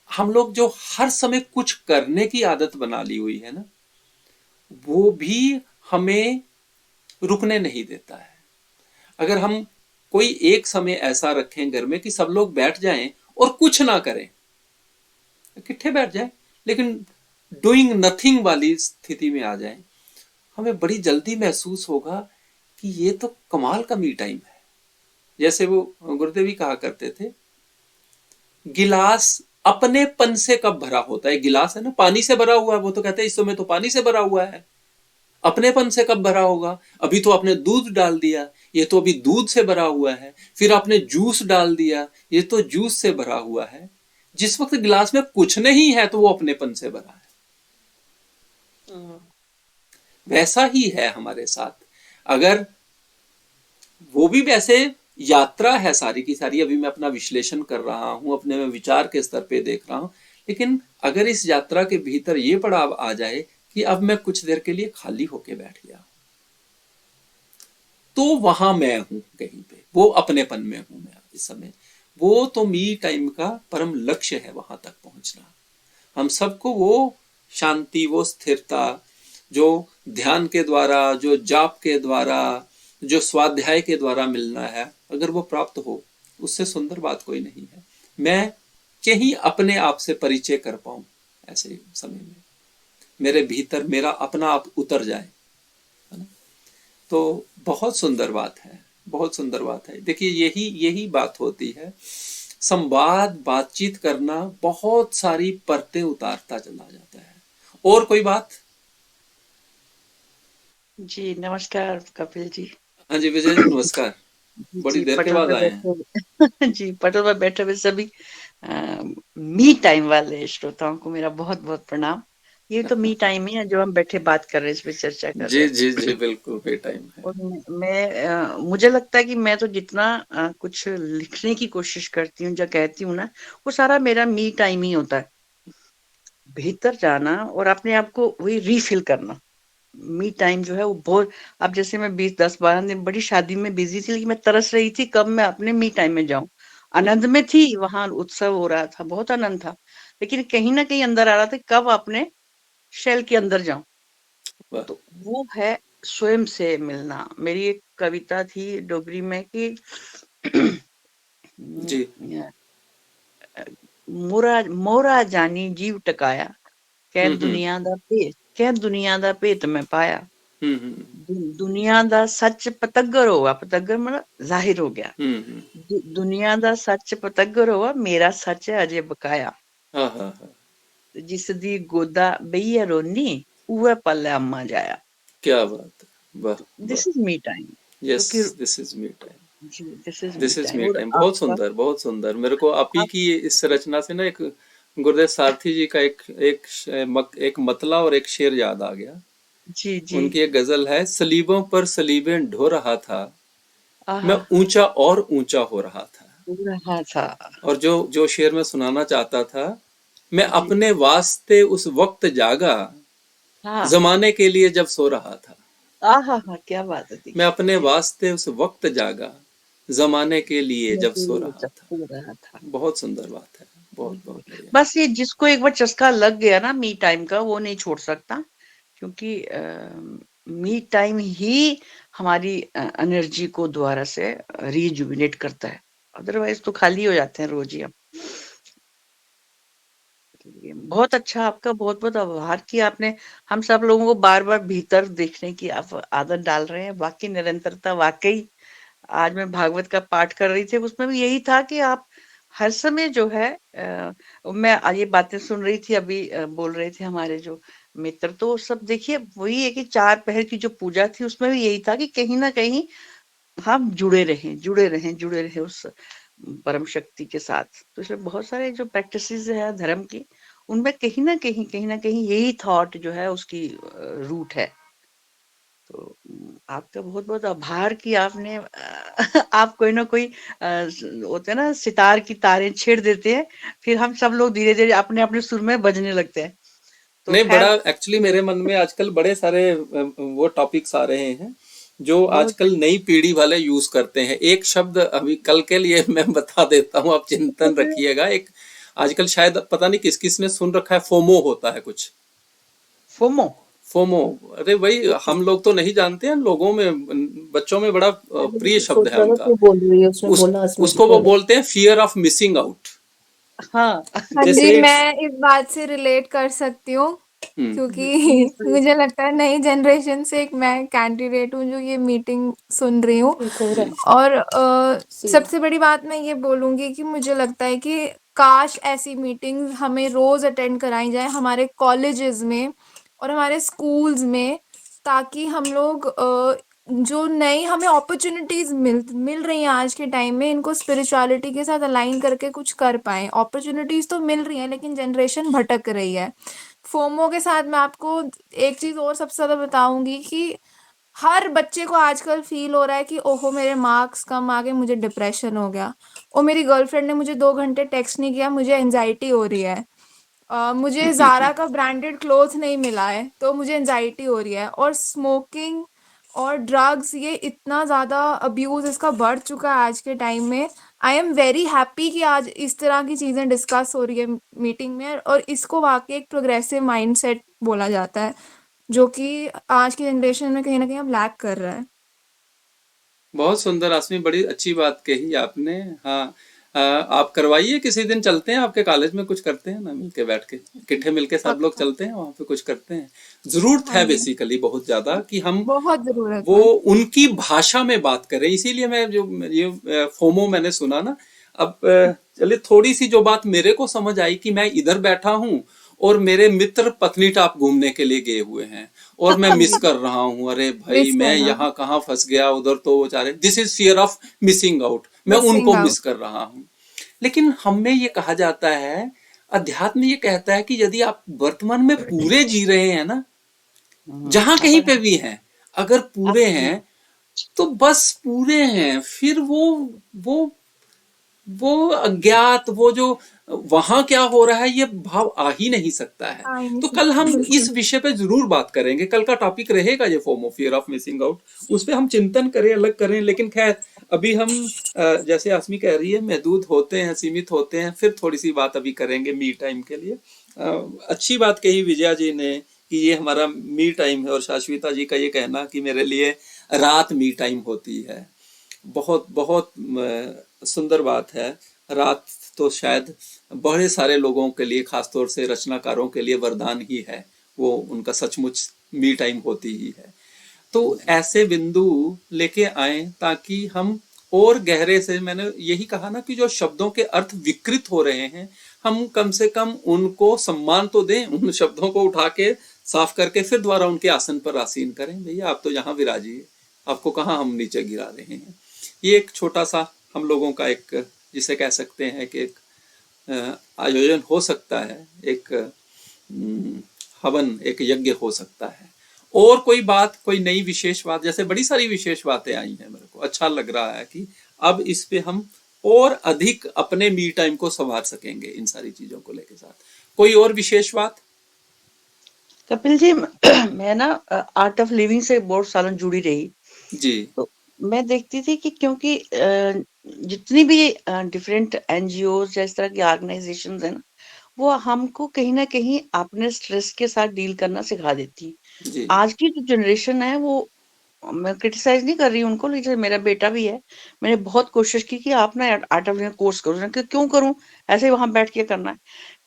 [SPEAKER 1] हम लोग जो हर समय कुछ करने की आदत बना ली हुई है ना, वो भी हमें रुकने नहीं देता है। अगर हम कोई एक समय ऐसा रखें घर में कि सब लोग बैठ जाएं और कुछ ना करें, इकट्ठे बैठ जाएं लेकिन डूइंग नथिंग वाली स्थिति में आ जाएं, हमें बड़ी जल्दी महसूस होगा कि ये तो कमाल का मी टाइम है। जैसे वो गुरुदेव ही कहा करते थे, गिलास अपनेपन से कब भरा होता है। गिलास है ना, पानी से भरा हुआ है, वो तो कहते हैं इस समय तो पानी से भरा हुआ है। अपनेपन से कब भरा होगा? अभी तो आपने दूध डाल दिया, ये तो अभी दूध से भरा हुआ है। फिर आपने जूस डाल दिया, ये तो जूस से भरा हुआ है। जिस वक्त गिलास में कुछ नहीं है तो वो अपनेपन से भरा है। वैसा ही है हमारे साथ। अगर वो भी वैसे यात्रा है सारी की सारी, अभी मैं अपना विश्लेषण कर रहा हूं, अपने में विचार के स्तर पे देख रहा हूं, लेकिन अगर इस यात्रा के भीतर ये पड़ाव आ जाए कि अब मैं कुछ देर के लिए खाली होके बैठ गया, तो वहां मैं हूं कहीं पे, वो अपनेपन में हूं मैं इस समय। वो तो मी टाइम का परम लक्ष्य है, वहां तक पहुंचना। हम सबको वो शांति, वो स्थिरता जो ध्यान के द्वारा, जो जाप के द्वारा, जो स्वाध्याय के द्वारा मिलना है, अगर वो प्राप्त हो, उससे सुंदर बात कोई नहीं है। मैं कहीं अपने आप से परिचय कर पाऊं ऐसे समय में, मेरे भीतर मेरा अपना आप उतर जाए, है ना, तो बहुत सुंदर बात है, बहुत सुंदर बात है। देखिए यही बात होती है। संवाद, बातचीत करना बहुत सारी परतें उतारता चला जाता है। और कोई बात?
[SPEAKER 5] जी, नमस्कार कपिल जी।
[SPEAKER 1] हाँ जी विजय जी, नमस्कार। बड़ी
[SPEAKER 5] जी,
[SPEAKER 1] देर के
[SPEAKER 5] पटल
[SPEAKER 1] बाद
[SPEAKER 5] पे
[SPEAKER 1] आए हैं।
[SPEAKER 5] बैठे हुए जी, पटल पे बैठे हुए सभी मी टाइम वाले श्रोताओं को मेरा बहुत-बहुत प्रणाम। ये तो मी टाइम ही है जो हम बैठे बात कर रहे हैं, इस पे चर्चा कर
[SPEAKER 1] जी
[SPEAKER 5] रहे
[SPEAKER 1] जी
[SPEAKER 5] हैं।
[SPEAKER 1] जी बिल्कुल बे टाइम है।
[SPEAKER 5] और मुझे लगता है कि मैं तो जितना कुछ लिखने की कोशिश करती हूँ, जो कहती हूँ ना, वो सारा मेरा मी टाइम ही होता है। भीतर जाना और अपने आप को वही रीफिल करना। मी टाइम जो है वो बहुत, अब जैसे मैं 20-10-12 दिन बड़ी शादी में बिजी थी, लेकिन मैं तरस रही थी कब मैं अपने मी टाइम में जाऊं। आनंद में थी, वहां उत्सव हो रहा था, बहुत आनंद था, लेकिन कहीं ना कहीं अंदर आ रहा था कब अपने शेल के अंदर जाऊं।
[SPEAKER 1] वाह।
[SPEAKER 5] तो वो है स्वयं से मिलना। मेरी एक कविता थी डोगरी में कि
[SPEAKER 1] जी।
[SPEAKER 5] मोरा मोरा जानी जीव टकाया, कै
[SPEAKER 1] हम्म।
[SPEAKER 5] दुनिया दा भेत, कै दुनिया दा भेत मैं पाया।
[SPEAKER 1] हम्म।
[SPEAKER 5] दुनिया दा सच पतगर होआ, पतगर मतलब जाहिर हो गया।
[SPEAKER 1] हम्म।
[SPEAKER 5] दुनिया दा सच पतगर होआ, मेरा सच है अजे बकाया।
[SPEAKER 1] हाँ हाँ हाँ।
[SPEAKER 5] जिस दी गोदा बईया रोनी, उवे पल अम्मा जाया।
[SPEAKER 1] क्या बात है, वाह। वाह।
[SPEAKER 5] This is me time.
[SPEAKER 1] Yes,
[SPEAKER 5] क्योंकि
[SPEAKER 1] दिस इज मी टाइम।
[SPEAKER 5] जी, this is me
[SPEAKER 1] this is
[SPEAKER 5] time.
[SPEAKER 1] Me
[SPEAKER 5] और
[SPEAKER 1] टाइम, बहुत
[SPEAKER 5] आपका?
[SPEAKER 1] सुंदर बहुत सुंदर। मेरे को आप ही
[SPEAKER 5] आप?
[SPEAKER 1] की इस रचना से ना एक गुरुदेव सारथी जी का एक मतला और एक शेर याद आ गया।
[SPEAKER 5] जी जी।
[SPEAKER 1] उनकी एक गजल है, सलीबों पर सलीबें ढो रहा था, मैं
[SPEAKER 5] आहा,
[SPEAKER 1] ऊंचा और ऊंचा हो रहा था।
[SPEAKER 5] हो रहा था।
[SPEAKER 1] और जो जो शेर मैं सुनाना चाहता था, मैं
[SPEAKER 5] जी।
[SPEAKER 1] अपने वास्ते उस वक्त जागा,
[SPEAKER 5] हाँ।
[SPEAKER 1] जमाने के लिए जब सो रहा था।
[SPEAKER 5] आहा हा, क्या बात है,
[SPEAKER 1] मैं
[SPEAKER 5] देखिए
[SPEAKER 1] अपने
[SPEAKER 5] ये
[SPEAKER 1] वास्ते उस वक्त जागा, जमाने के लिए जब सो रहा
[SPEAKER 5] जब
[SPEAKER 1] था।
[SPEAKER 5] हो रहा था।
[SPEAKER 1] बहुत सुंदर बात है, बहुत बहुत बढ़िया।
[SPEAKER 5] बस ये जिसको एक बार चस्का लग गया ना मी टाइम का, वो नहीं छोड़ सकता। क्योंकि मी टाइम ही हमारी एनर्जी को दोबारा से रीजुविनेट करता है। अदरवाइज तो खाली हो जाते हैं रोज ही हम। बहुत अच्छा, आपका बहुत बहुत आभार कि आपने हम सब लोगों को बार बार भीतर देखने की आप आदत डाल रहे हैं। वाकई निरंतरता, वाकई आज मैं भागवत का पाठ कर रही थी, उसमें भी यही था कि आप हर समय जो है मैं ये बातें सुन रही थी अभी, बोल रहे थे हमारे जो मित्र, तो वो सब देखिए वही है कि 4 पहर की जो पूजा थी उसमें भी यही था कि कहीं ना कहीं हम जुड़े रहें उस परम शक्ति के साथ। तो इसमें बहुत सारे जो प्रैक्टिसेस है धर्म की, उनमें कहीं ना कहीं यही थॉट जो है उसकी रूट है। तो आपका बहुत बहुत आभार कि आपने आप कोई ना कोई होते हैं ना सितार की तारें छेड़ देते हैं, फिर हम सब लोग धीरे धीरे अपने अपने सुर में बजने लगते हैं। तो
[SPEAKER 1] नहीं, बड़ा
[SPEAKER 5] खैर,
[SPEAKER 1] एक्चुअली मेरे मन में आजकल बड़े सारे वो टॉपिक्स आ रहे हैं जो
[SPEAKER 5] बहुत
[SPEAKER 1] आजकल नई पीढ़ी वाले यूज करते हैं। एक शब्द अभी कल के लिए मैं बता देता हूँ, आप चिंतन रखिएगा। एक आजकल शायद पता नहीं किस किस ने सुन रखा है, फोमो होता है कुछ।
[SPEAKER 5] फोमो।
[SPEAKER 1] फोमो, अरे भाई हम लोग तो नहीं जानते हैं, लोगों में बच्चों में बड़ा
[SPEAKER 3] मैंने
[SPEAKER 1] प्रिय
[SPEAKER 3] भी
[SPEAKER 1] शब्द है
[SPEAKER 3] सोचा था
[SPEAKER 1] उनका।
[SPEAKER 3] तू बोल रही है, उसने
[SPEAKER 1] उस
[SPEAKER 3] बोला, स्मृति
[SPEAKER 1] उसको वो
[SPEAKER 3] बोले।
[SPEAKER 1] बोलते हैं फियर ऑफ मिसिंग आउट।
[SPEAKER 5] हाँ।
[SPEAKER 6] हाँ जी,
[SPEAKER 1] जैसे इट्स
[SPEAKER 6] मैं इस बात से रिलेट कर सकती हूँ क्योंकि
[SPEAKER 5] प्लीज प्लीज।
[SPEAKER 6] मुझे लगता है नई जनरेशन से एक मैं कैंडिडेट हूँ जो ये मीटिंग सुन रही हूँ।
[SPEAKER 3] ठीक हो रहा है।
[SPEAKER 6] और
[SPEAKER 3] सी
[SPEAKER 6] सबसे बड़ी बात मैं ये बोलूँगी कि मुझे लगता है कि काश ऐसी मीटिंग्स हमें रोज़ अटेंड कराई जाए हमारे कॉलेजेस में और हमारे स्कूल्स में, ताकि हम लोग जो नई हमें अपॉर्चुनिटीज़ मिल रही हैं आज के टाइम में, इनको स्पिरिचुअलिटी के साथ अलाइन करके कुछ कर पाएँ। अपॉर्चुनिटीज़ तो मिल रही हैं लेकिन जनरेशन भटक रही है। फोमो के साथ मैं आपको एक चीज़ और सबसे ज़्यादा बताऊँगी कि हर बच्चे को आजकल फ़ील हो रहा है कि ओहो मेरे मार्क्स कम आ गए, मुझे डिप्रेशन हो गया। और मेरी गर्लफ्रेंड ने मुझे 2 घंटे टेक्स्ट नहीं किया, मुझे एंग्ज़ायटी हो रही है। मुझे ज़ारा का ब्रांडेड क्लॉथ नहीं मिला है, तो मुझे एंग्ज़ायटी हो रही है। और स्मोकिंग और ड्रग्स, ये इतना ज़्यादा अब्यूज़ इसका बढ़ चुका है आज के टाइम में। आई एम वेरी हैप्पी कि आज इस तरह की चीज़ें डिस्कस हो रही है मीटिंग में, और इसको वाक़ई एक प्रोग्रेसिव माइंडसेट बोला जाता है, जो कि आज की जनरेशन में कहीं न कहीं अब लैक कर रहा है।
[SPEAKER 1] बहुत सुंदर आसमी, बड़ी अच्छी बात कही आपने। हाँ, आप करवाइए, किसी दिन चलते हैं आपके कॉलेज में, कुछ करते हैं ना मिलके, बैठ के इकट्ठे मिलके सब लोग
[SPEAKER 6] पक्का।
[SPEAKER 1] चलते हैं वहां पे, कुछ करते हैं। जरूरत
[SPEAKER 6] हाँ
[SPEAKER 1] है
[SPEAKER 6] जी,
[SPEAKER 1] बेसिकली बहुत ज्यादा कि हम
[SPEAKER 6] बहुत ज़रूरत
[SPEAKER 1] वो
[SPEAKER 6] है।
[SPEAKER 1] उनकी भाषा में बात करें। इसीलिए मैं जो ये फोमो मैंने सुना ना, अब चलिए थोड़ी सी जो बात मेरे को समझ आई कि मैं इधर बैठा हूं और मेरे मित्र पत्नीटाप घूमने के लिए गए हुए हैं और मैं मिस कर रहा हूँ, अरे भाई
[SPEAKER 6] मिस
[SPEAKER 1] मैं
[SPEAKER 6] करना,
[SPEAKER 1] यहाँ कहाँ फंस गया, उधर तो वो चाह रहे, this is fear of missing out, मैं
[SPEAKER 6] मिसिंग
[SPEAKER 1] उनको मिस
[SPEAKER 6] आउट।
[SPEAKER 1] कर रहा हूँ। लेकिन हमें ये कहा जाता है, अध्यात्म ये कहता है कि यदि आप वर्तमान में पूरे जी रहे हैं ना, जहां कहीं पे भी हैं, अगर पूरे हैं तो बस पूरे हैं, फिर वो वो अज्ञात, वो जो वहां क्या हो रहा है ये भाव आ ही नहीं सकता है।
[SPEAKER 6] आ ही नहीं
[SPEAKER 1] तो कल
[SPEAKER 6] सकता,
[SPEAKER 1] हम
[SPEAKER 6] बिल्कुल।
[SPEAKER 1] इस विषय पे जरूर बात करेंगे, कल का टॉपिक रहेगा ये FOMO, fear of missing out, उस पे हम चिंतन करें, अलग करें। लेकिन खैर अभी हम जैसे आसमी कह रही है, महदूद होते हैं, सीमित होते हैं, फिर थोड़ी सी बात अभी करेंगे मी टाइम के लिए। अच्छी बात कही विजया जी ने कि ये हमारा मी टाइम है, और शाश्विता जी का ये कहना कि मेरे लिए रात मी टाइम होती है, बहुत बहुत सुंदर बात है। रात तो शायद बड़े सारे लोगों के लिए, खासतौर से रचनाकारों के लिए वरदान ही है, वो उनका सचमुच मी टाइम होती ही है। तो ऐसे बिंदु लेके आए ताकि हम और गहरे से, मैंने यही कहा ना कि जो शब्दों के अर्थ विकृत हो रहे हैं, हम कम से कम उनको सम्मान तो दें, उन शब्दों को उठा के साफ करके फिर दोबारा उनके आसन पर आसीन करें। भैया आप तो यहाँ विराजिए, आपको कहाँ हम नीचे गिरा रहे हैं। ये एक छोटा सा हम लोगों का एक, जिसे कह सकते हैं कि एक आयोजन हो सकता है, एक हवन, एक यज्ञ हो सकता है। और कोई बात, कोई नई विशेष बात, जैसे बड़ी सारी विशेष बातें आई हैं, मेरे को अच्छा लग रहा है कि अब इस पे हम और अधिक अपने मी टाइम को संवार सकेंगे इन सारी चीजों को लेके साथ। कोई और विशेष बात?
[SPEAKER 5] कपिल जी, मैं ना आर्ट ऑफ लिविंग से बहुत सालों जुड़ी रही,
[SPEAKER 1] जी
[SPEAKER 5] तो मैं देखती थी कि क्योंकि जितनी भी डिफरेंट एनजीओ या इस तरह की ऑर्गेनाइजेशन है ना, वो हमको कहीं ना कहीं अपने स्ट्रेस के साथ डील करना सिखा देती हैं।
[SPEAKER 1] जी
[SPEAKER 5] आज की जो जनरेशन है वो, मैं क्रिटिसाइज नहीं कर रही उनको, लेकिन जैसे मेरा बेटा भी है, मैंने बहुत कोशिश की कि आप ना आर्ट ऑफ लिविंग कोर्स करो, क्यों करूं, ऐसे ही वहां बैठ के करना है,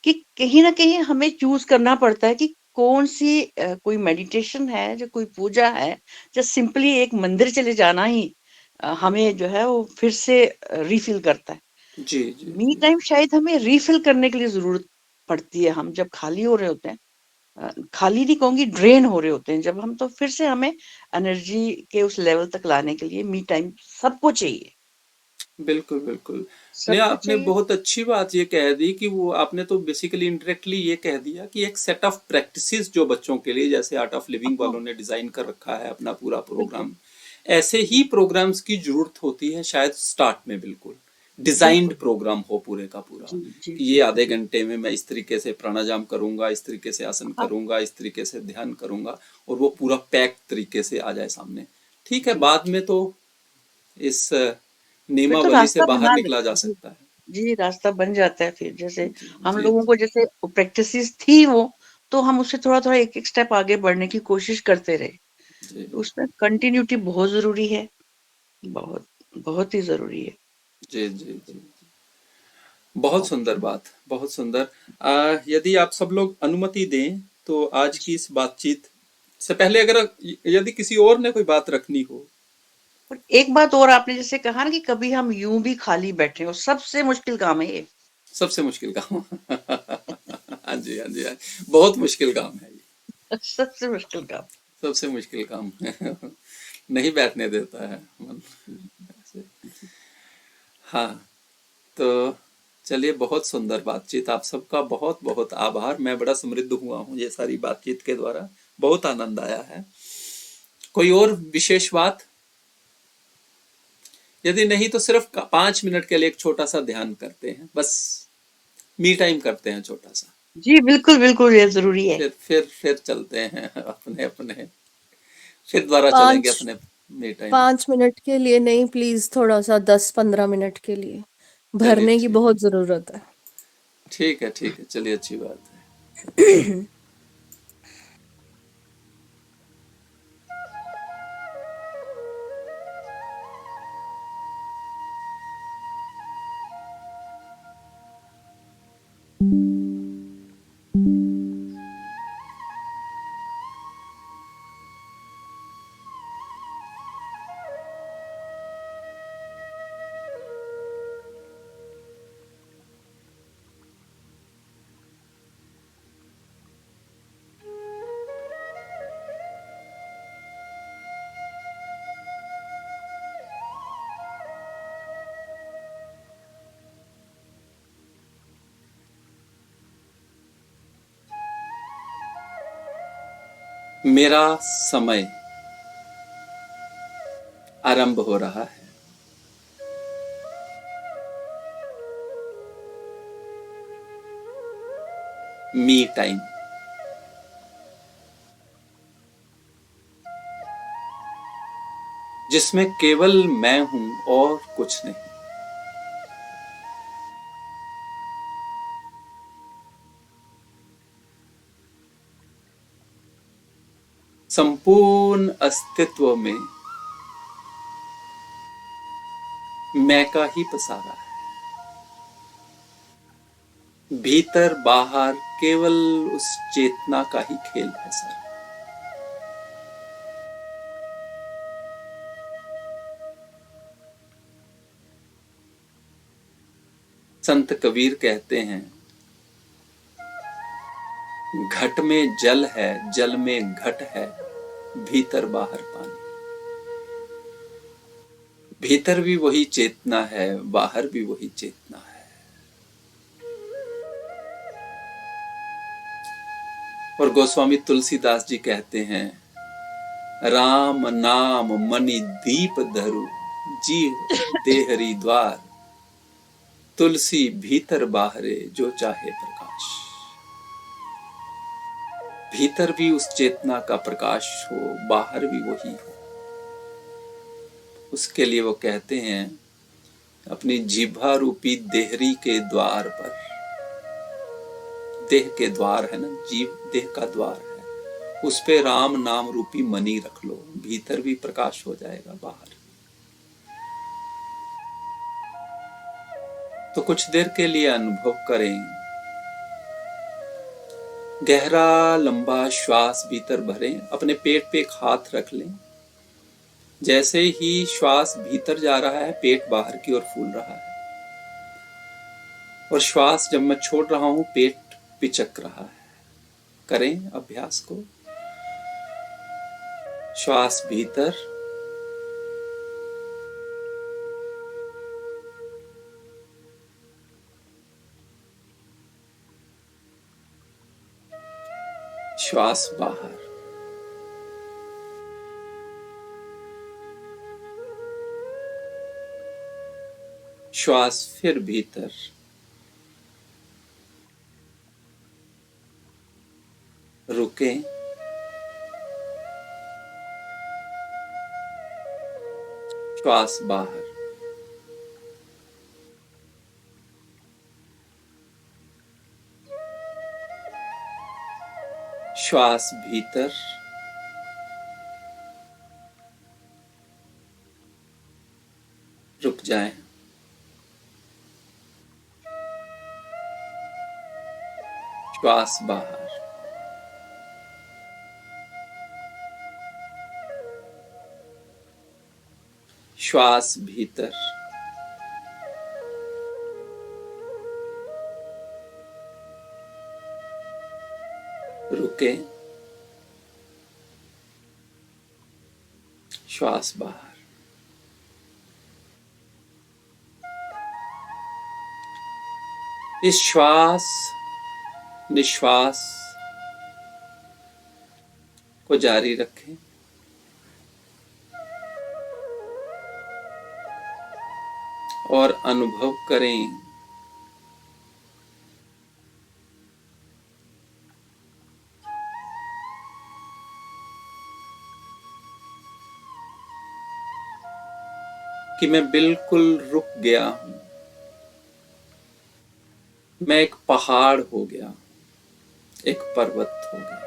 [SPEAKER 5] कि कहीं ना कहीं हमें चूज करना पड़ता है कि कौन सी कोई मेडिटेशन है, जो कोई पूजा है, या सिंपली एक मंदिर चले जाना ही हमें जो है वो फिर से रिफिल करता है।
[SPEAKER 1] जी जी
[SPEAKER 5] मी
[SPEAKER 1] जी
[SPEAKER 5] टाइम शायद हमें रिफिल करने के लिए जरूरत पड़ती है, हम जब खाली हो रहे होते हैं, खाली नहीं कहूंगी, ड्रेन हो रहे होते हैं जब हम, तो फिर से हमें एनर्जी के उस लेवल तक लाने के लिए मी टाइम सबको चाहिए,
[SPEAKER 1] बिल्कुल बिल्कुल। नहीं,
[SPEAKER 5] सबको
[SPEAKER 1] आपने
[SPEAKER 5] चाहिए।
[SPEAKER 1] बहुत अच्छी बात ये कह दी कि वो आपने तो बेसिकली इनडायरेक्टली ये कह दिया कि एक सेट ऑफ प्रैक्टिसेस जो बच्चों के लिए, जैसे आर्ट ऑफ लिविंग
[SPEAKER 5] हाँ,
[SPEAKER 1] वालों ने डिजाइन कर रखा है अपना पूरा
[SPEAKER 5] बिल्कुल।
[SPEAKER 1] प्रोग्राम, ऐसे ही प्रोग्राम्स की जरूरत होती है शायद स्टार्ट में, बिल्कुल डिजाइंड
[SPEAKER 5] बिल्कुल।
[SPEAKER 1] प्रोग्राम हो पूरे का पूरा,
[SPEAKER 5] जी जी
[SPEAKER 1] कि
[SPEAKER 5] जी
[SPEAKER 1] ये आधे
[SPEAKER 5] जी।
[SPEAKER 1] घंटे में मैं इस तरीके से प्राणायाम करूंगा, इस तरीके से आसन
[SPEAKER 5] हाँ,
[SPEAKER 1] करूंगा, इस तरीके से ध्यान करूंगा, और वो पूरा पैक तरीके से आ जाए सामने। ठीक है,
[SPEAKER 5] जी
[SPEAKER 1] बाद में तो इस
[SPEAKER 5] फिर तो
[SPEAKER 1] नियमावली से
[SPEAKER 5] रास्ता
[SPEAKER 1] बाहर
[SPEAKER 5] बना ले।
[SPEAKER 1] निकला जा
[SPEAKER 5] जी
[SPEAKER 1] सकता है।
[SPEAKER 5] जी, रास्ता बन जाता है फिर, जैसे
[SPEAKER 1] जी
[SPEAKER 5] हम
[SPEAKER 1] जी
[SPEAKER 5] लोगों को जैसे प्रैक्टिसेस थी वो, तो हम उससे थोड़ा थोड़ा एक एक स्टेप आगे बढ़ने की कोशिश करते रहे।
[SPEAKER 1] जी
[SPEAKER 5] तो उसमें कंटिन्यूटी बहुत जरूरी है, बहुत बहुत ही जरूरी है।
[SPEAKER 1] जी जी जी। बहुत सुंदर
[SPEAKER 5] ओके।
[SPEAKER 1] बात, बहुत सुंदर। यदि आप सब लोग अनुमति दें तो आज की इस बातचीत से पहले, अगर यदि किसी और ने कोई बात रखनी हो।
[SPEAKER 5] और एक बात और, आपने जैसे कहा ना कि कभी हम यूं भी खाली बैठे हो, सबसे मुश्किल काम है ये।
[SPEAKER 1] सबसे मुश्किल काम। हाँ जी हाँ जी हाँ जी। बहुत मुश्किल काम है ये,
[SPEAKER 5] सबसे मुश्किल काम।
[SPEAKER 1] सबसे मुश्किल काम है। नहीं बैठने देता है मन ऐसे। हाँ, तो चलिए, बहुत सुंदर बातचीत, आप सबका बहुत बहुत आभार। मैं बड़ा समृद्ध हुआ हूँ ये सारी बातचीत के द्वारा, बहुत आनंद आया है। कोई और विशेष बात? यदि नहीं तो सिर्फ 5 मिनट के लिए एक छोटा सा ध्यान करते हैं, बस मी टाइम करते हैं छोटा सा,
[SPEAKER 5] जी बिल्कुल बिल्कुल, ये जरूरी है।
[SPEAKER 1] फिर चलते हैं अपने अपने, फिर दोबारा चलेंगे
[SPEAKER 3] पाँच
[SPEAKER 1] अपने मी टाइम।
[SPEAKER 3] 5 मिनट के लिए नहीं, प्लीज थोड़ा सा 10-15 मिनट के लिए
[SPEAKER 1] चलिए
[SPEAKER 3] भरने की
[SPEAKER 1] ठीक,
[SPEAKER 3] बहुत जरूरत है।
[SPEAKER 1] ठीक है, चलिए, अच्छी बात है। मेरा समय आरंभ हो रहा है। मी टाइम, जिसमें केवल मैं हूं और कुछ नहीं। संपूर्ण अस्तित्व में मैं का ही पसारा है। भीतर बाहर केवल उस चेतना का ही खेल है सर। संत कबीर कहते हैं, घट में जल है, जल में घट है, भीतर बाहर पानी। भीतर भी वही चेतना है, बाहर भी वही चेतना है। और गोस्वामी तुलसीदास जी कहते हैं, राम नाम मणि दीप धरु, जी देहरी द्वार, तुलसी भीतर बाहरे जो चाहे प्रकाश। भीतर भी उस चेतना का प्रकाश हो, बाहर भी वही हो। उसके लिए वो कहते हैं, अपनी जीभा रूपी देहरी के द्वार पर, देह के द्वार है ना, जीव देह का द्वार है, उस पे राम नाम रूपी मणि रख लो, भीतर भी प्रकाश हो जाएगा, बाहर। तो कुछ देर के लिए अनुभव करें, गहरा लंबा श्वास भीतर भरें, अपने पेट पे एक हाथ रख लें। जैसे ही श्वास भीतर जा रहा है, पेट बाहर की ओर फूल रहा है, और श्वास जब मैं छोड़ रहा हूं, पेट पिचक रहा है। करें अभ्यास को। श्वास भीतर, श्वास बाहर। श्वास फिर भीतर, रुकें, श्वास बाहर। श्वास भीतर, रुक जाएं। श्वास बाहर। श्वास भीतर, रुकें, श्वास बाहर। इस श्वास निश्वास को जारी रखें। और अनुभव करें कि मैं बिल्कुल रुक गया हूं। मैं एक पहाड़ हो गया, एक पर्वत हो गया।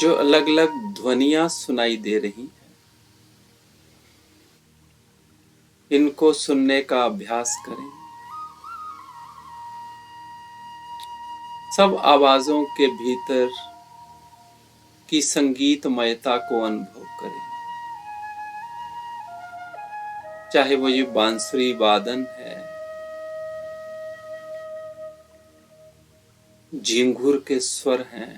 [SPEAKER 1] जो अलग अलग ध्वनियां सुनाई दे रही हैं, इनको सुनने का अभ्यास करें। सब आवाजों के भीतर की संगीतमयता को अनुभव करें, चाहे वो ये बांसुरी वादन है, झिंगुर के स्वर हैं,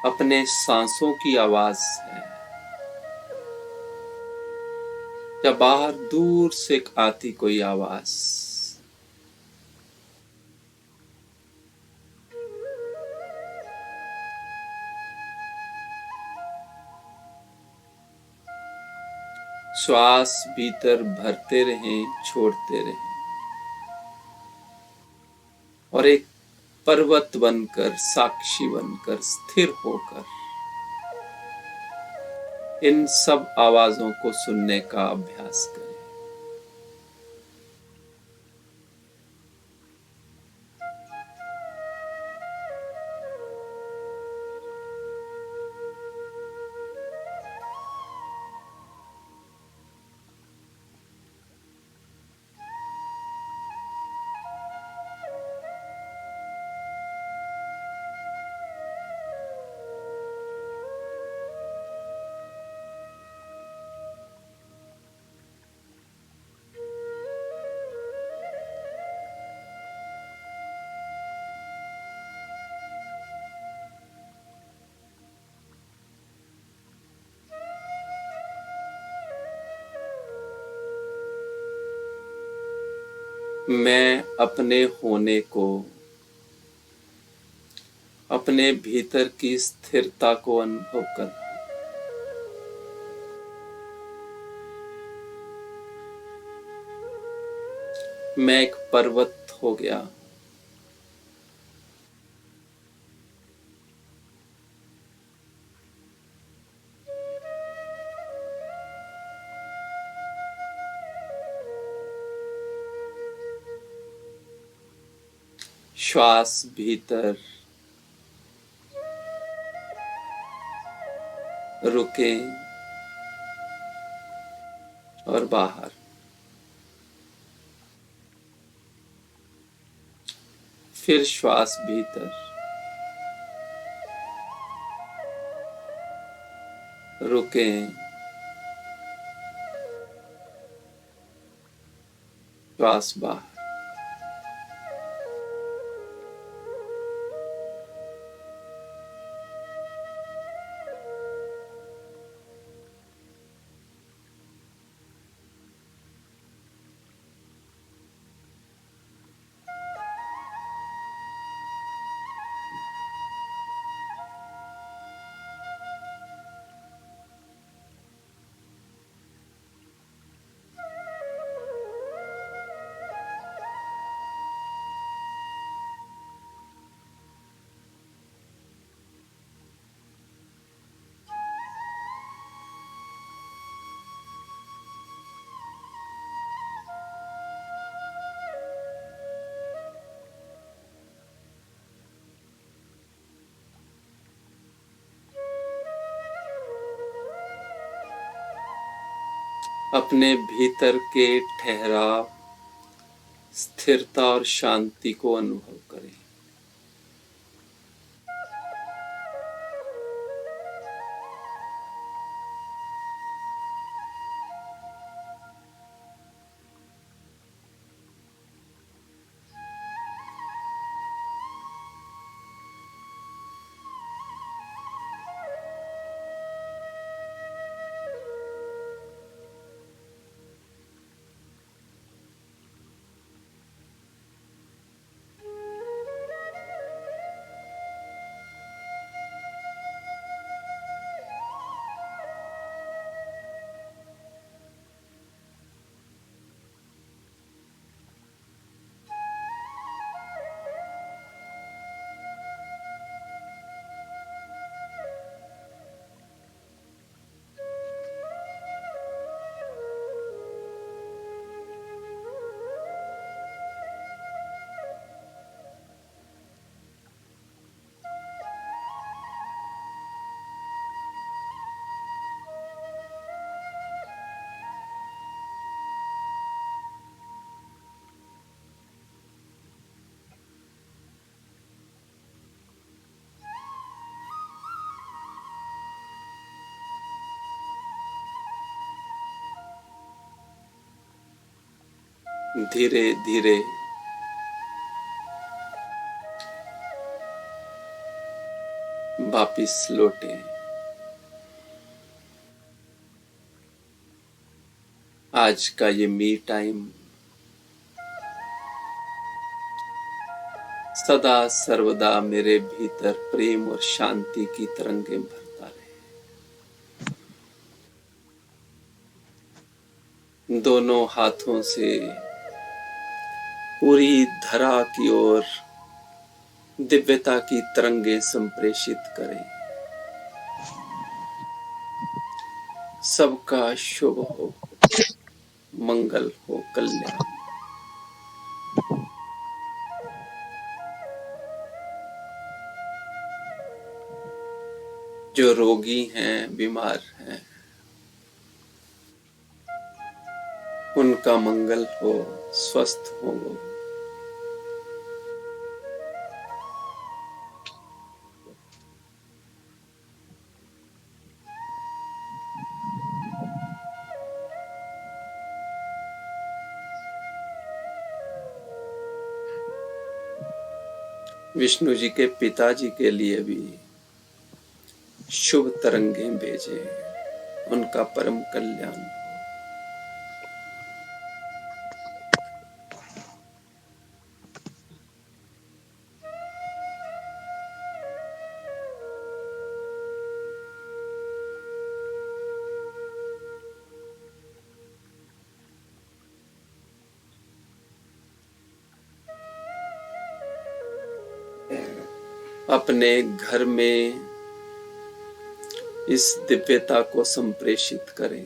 [SPEAKER 1] अपने सांसों की आवाज है, या बाहर दूर से आती कोई आवाज। श्वास भीतर भरते रहें, छोड़ते रहें, और एक पर्वत बनकर, साक्षी बनकर, स्थिर होकर इन सब आवाजों को सुनने का अभ्यास करें। मैं अपने होने को, अपने भीतर की स्थिरता को अनुभव कर रहा हूं। मैं एक पर्वत हो गया। श्वास भीतर रुके और बाहर। फिर श्वास भीतर रुके, श्वास बाहर। अपने भीतर के ठहराव, स्थिरता और शांति को अनुभव करें। धीरे धीरे वापिस लौटे। आज का ये मी टाइम सदा सर्वदा मेरे भीतर प्रेम और शांति की तरंगें भरता रहे। दोनों हाथों से पूरी धरा की ओर दिव्यता की तरंगें संप्रेषित करें। सबका शुभ हो, मंगल हो, कल्याण। जो रोगी हैं, बीमार हैं, उनका मंगल हो, स्वस्थ हो वो। विष्णु जी के पिताजी के लिए भी शुभ तरंगें भेजे, उनका परम कल्याण। अपने घर में इस दिव्यता को संप्रेषित करें।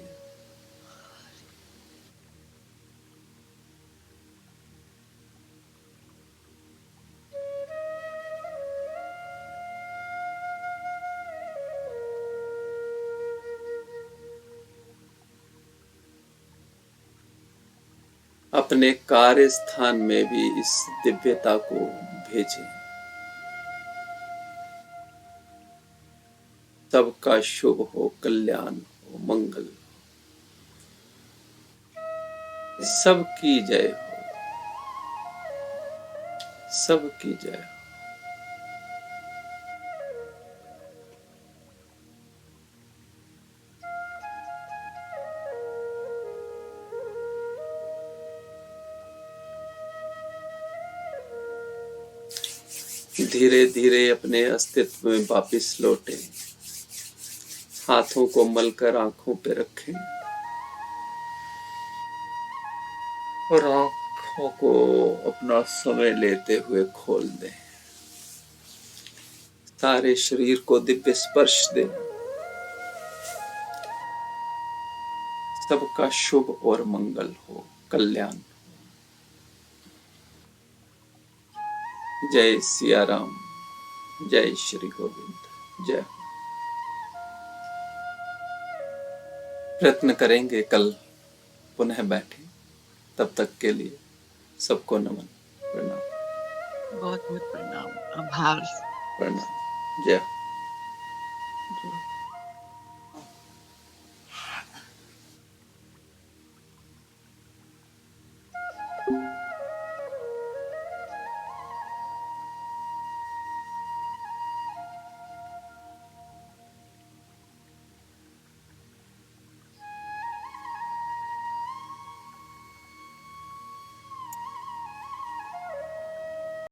[SPEAKER 1] अपने कार्य स्थान में भी इस दिव्यता को भेजें। सबका शुभ हो, कल्याण हो, मंगल हो। सबकी जय हो, सबकी जय हो। धीरे धीरे अपने अस्तित्व में वापिस लौटे। हाथों को मलकर आंखों पे रखें और आंखों को अपना समय लेते हुए खोल दें। सारे शरीर को दिव्य स्पर्श दें। सबका शुभ और मंगल हो, कल्याण। जय सिया राम, जय श्री गोविंद, जय। प्रयत्न करेंगे कल पुनः बैठे। तब तक के लिए सबको नमन, प्रणाम।
[SPEAKER 5] बहुत बहुत प्रणाम, आभार।
[SPEAKER 1] प्रणाम, जय।
[SPEAKER 5] जय।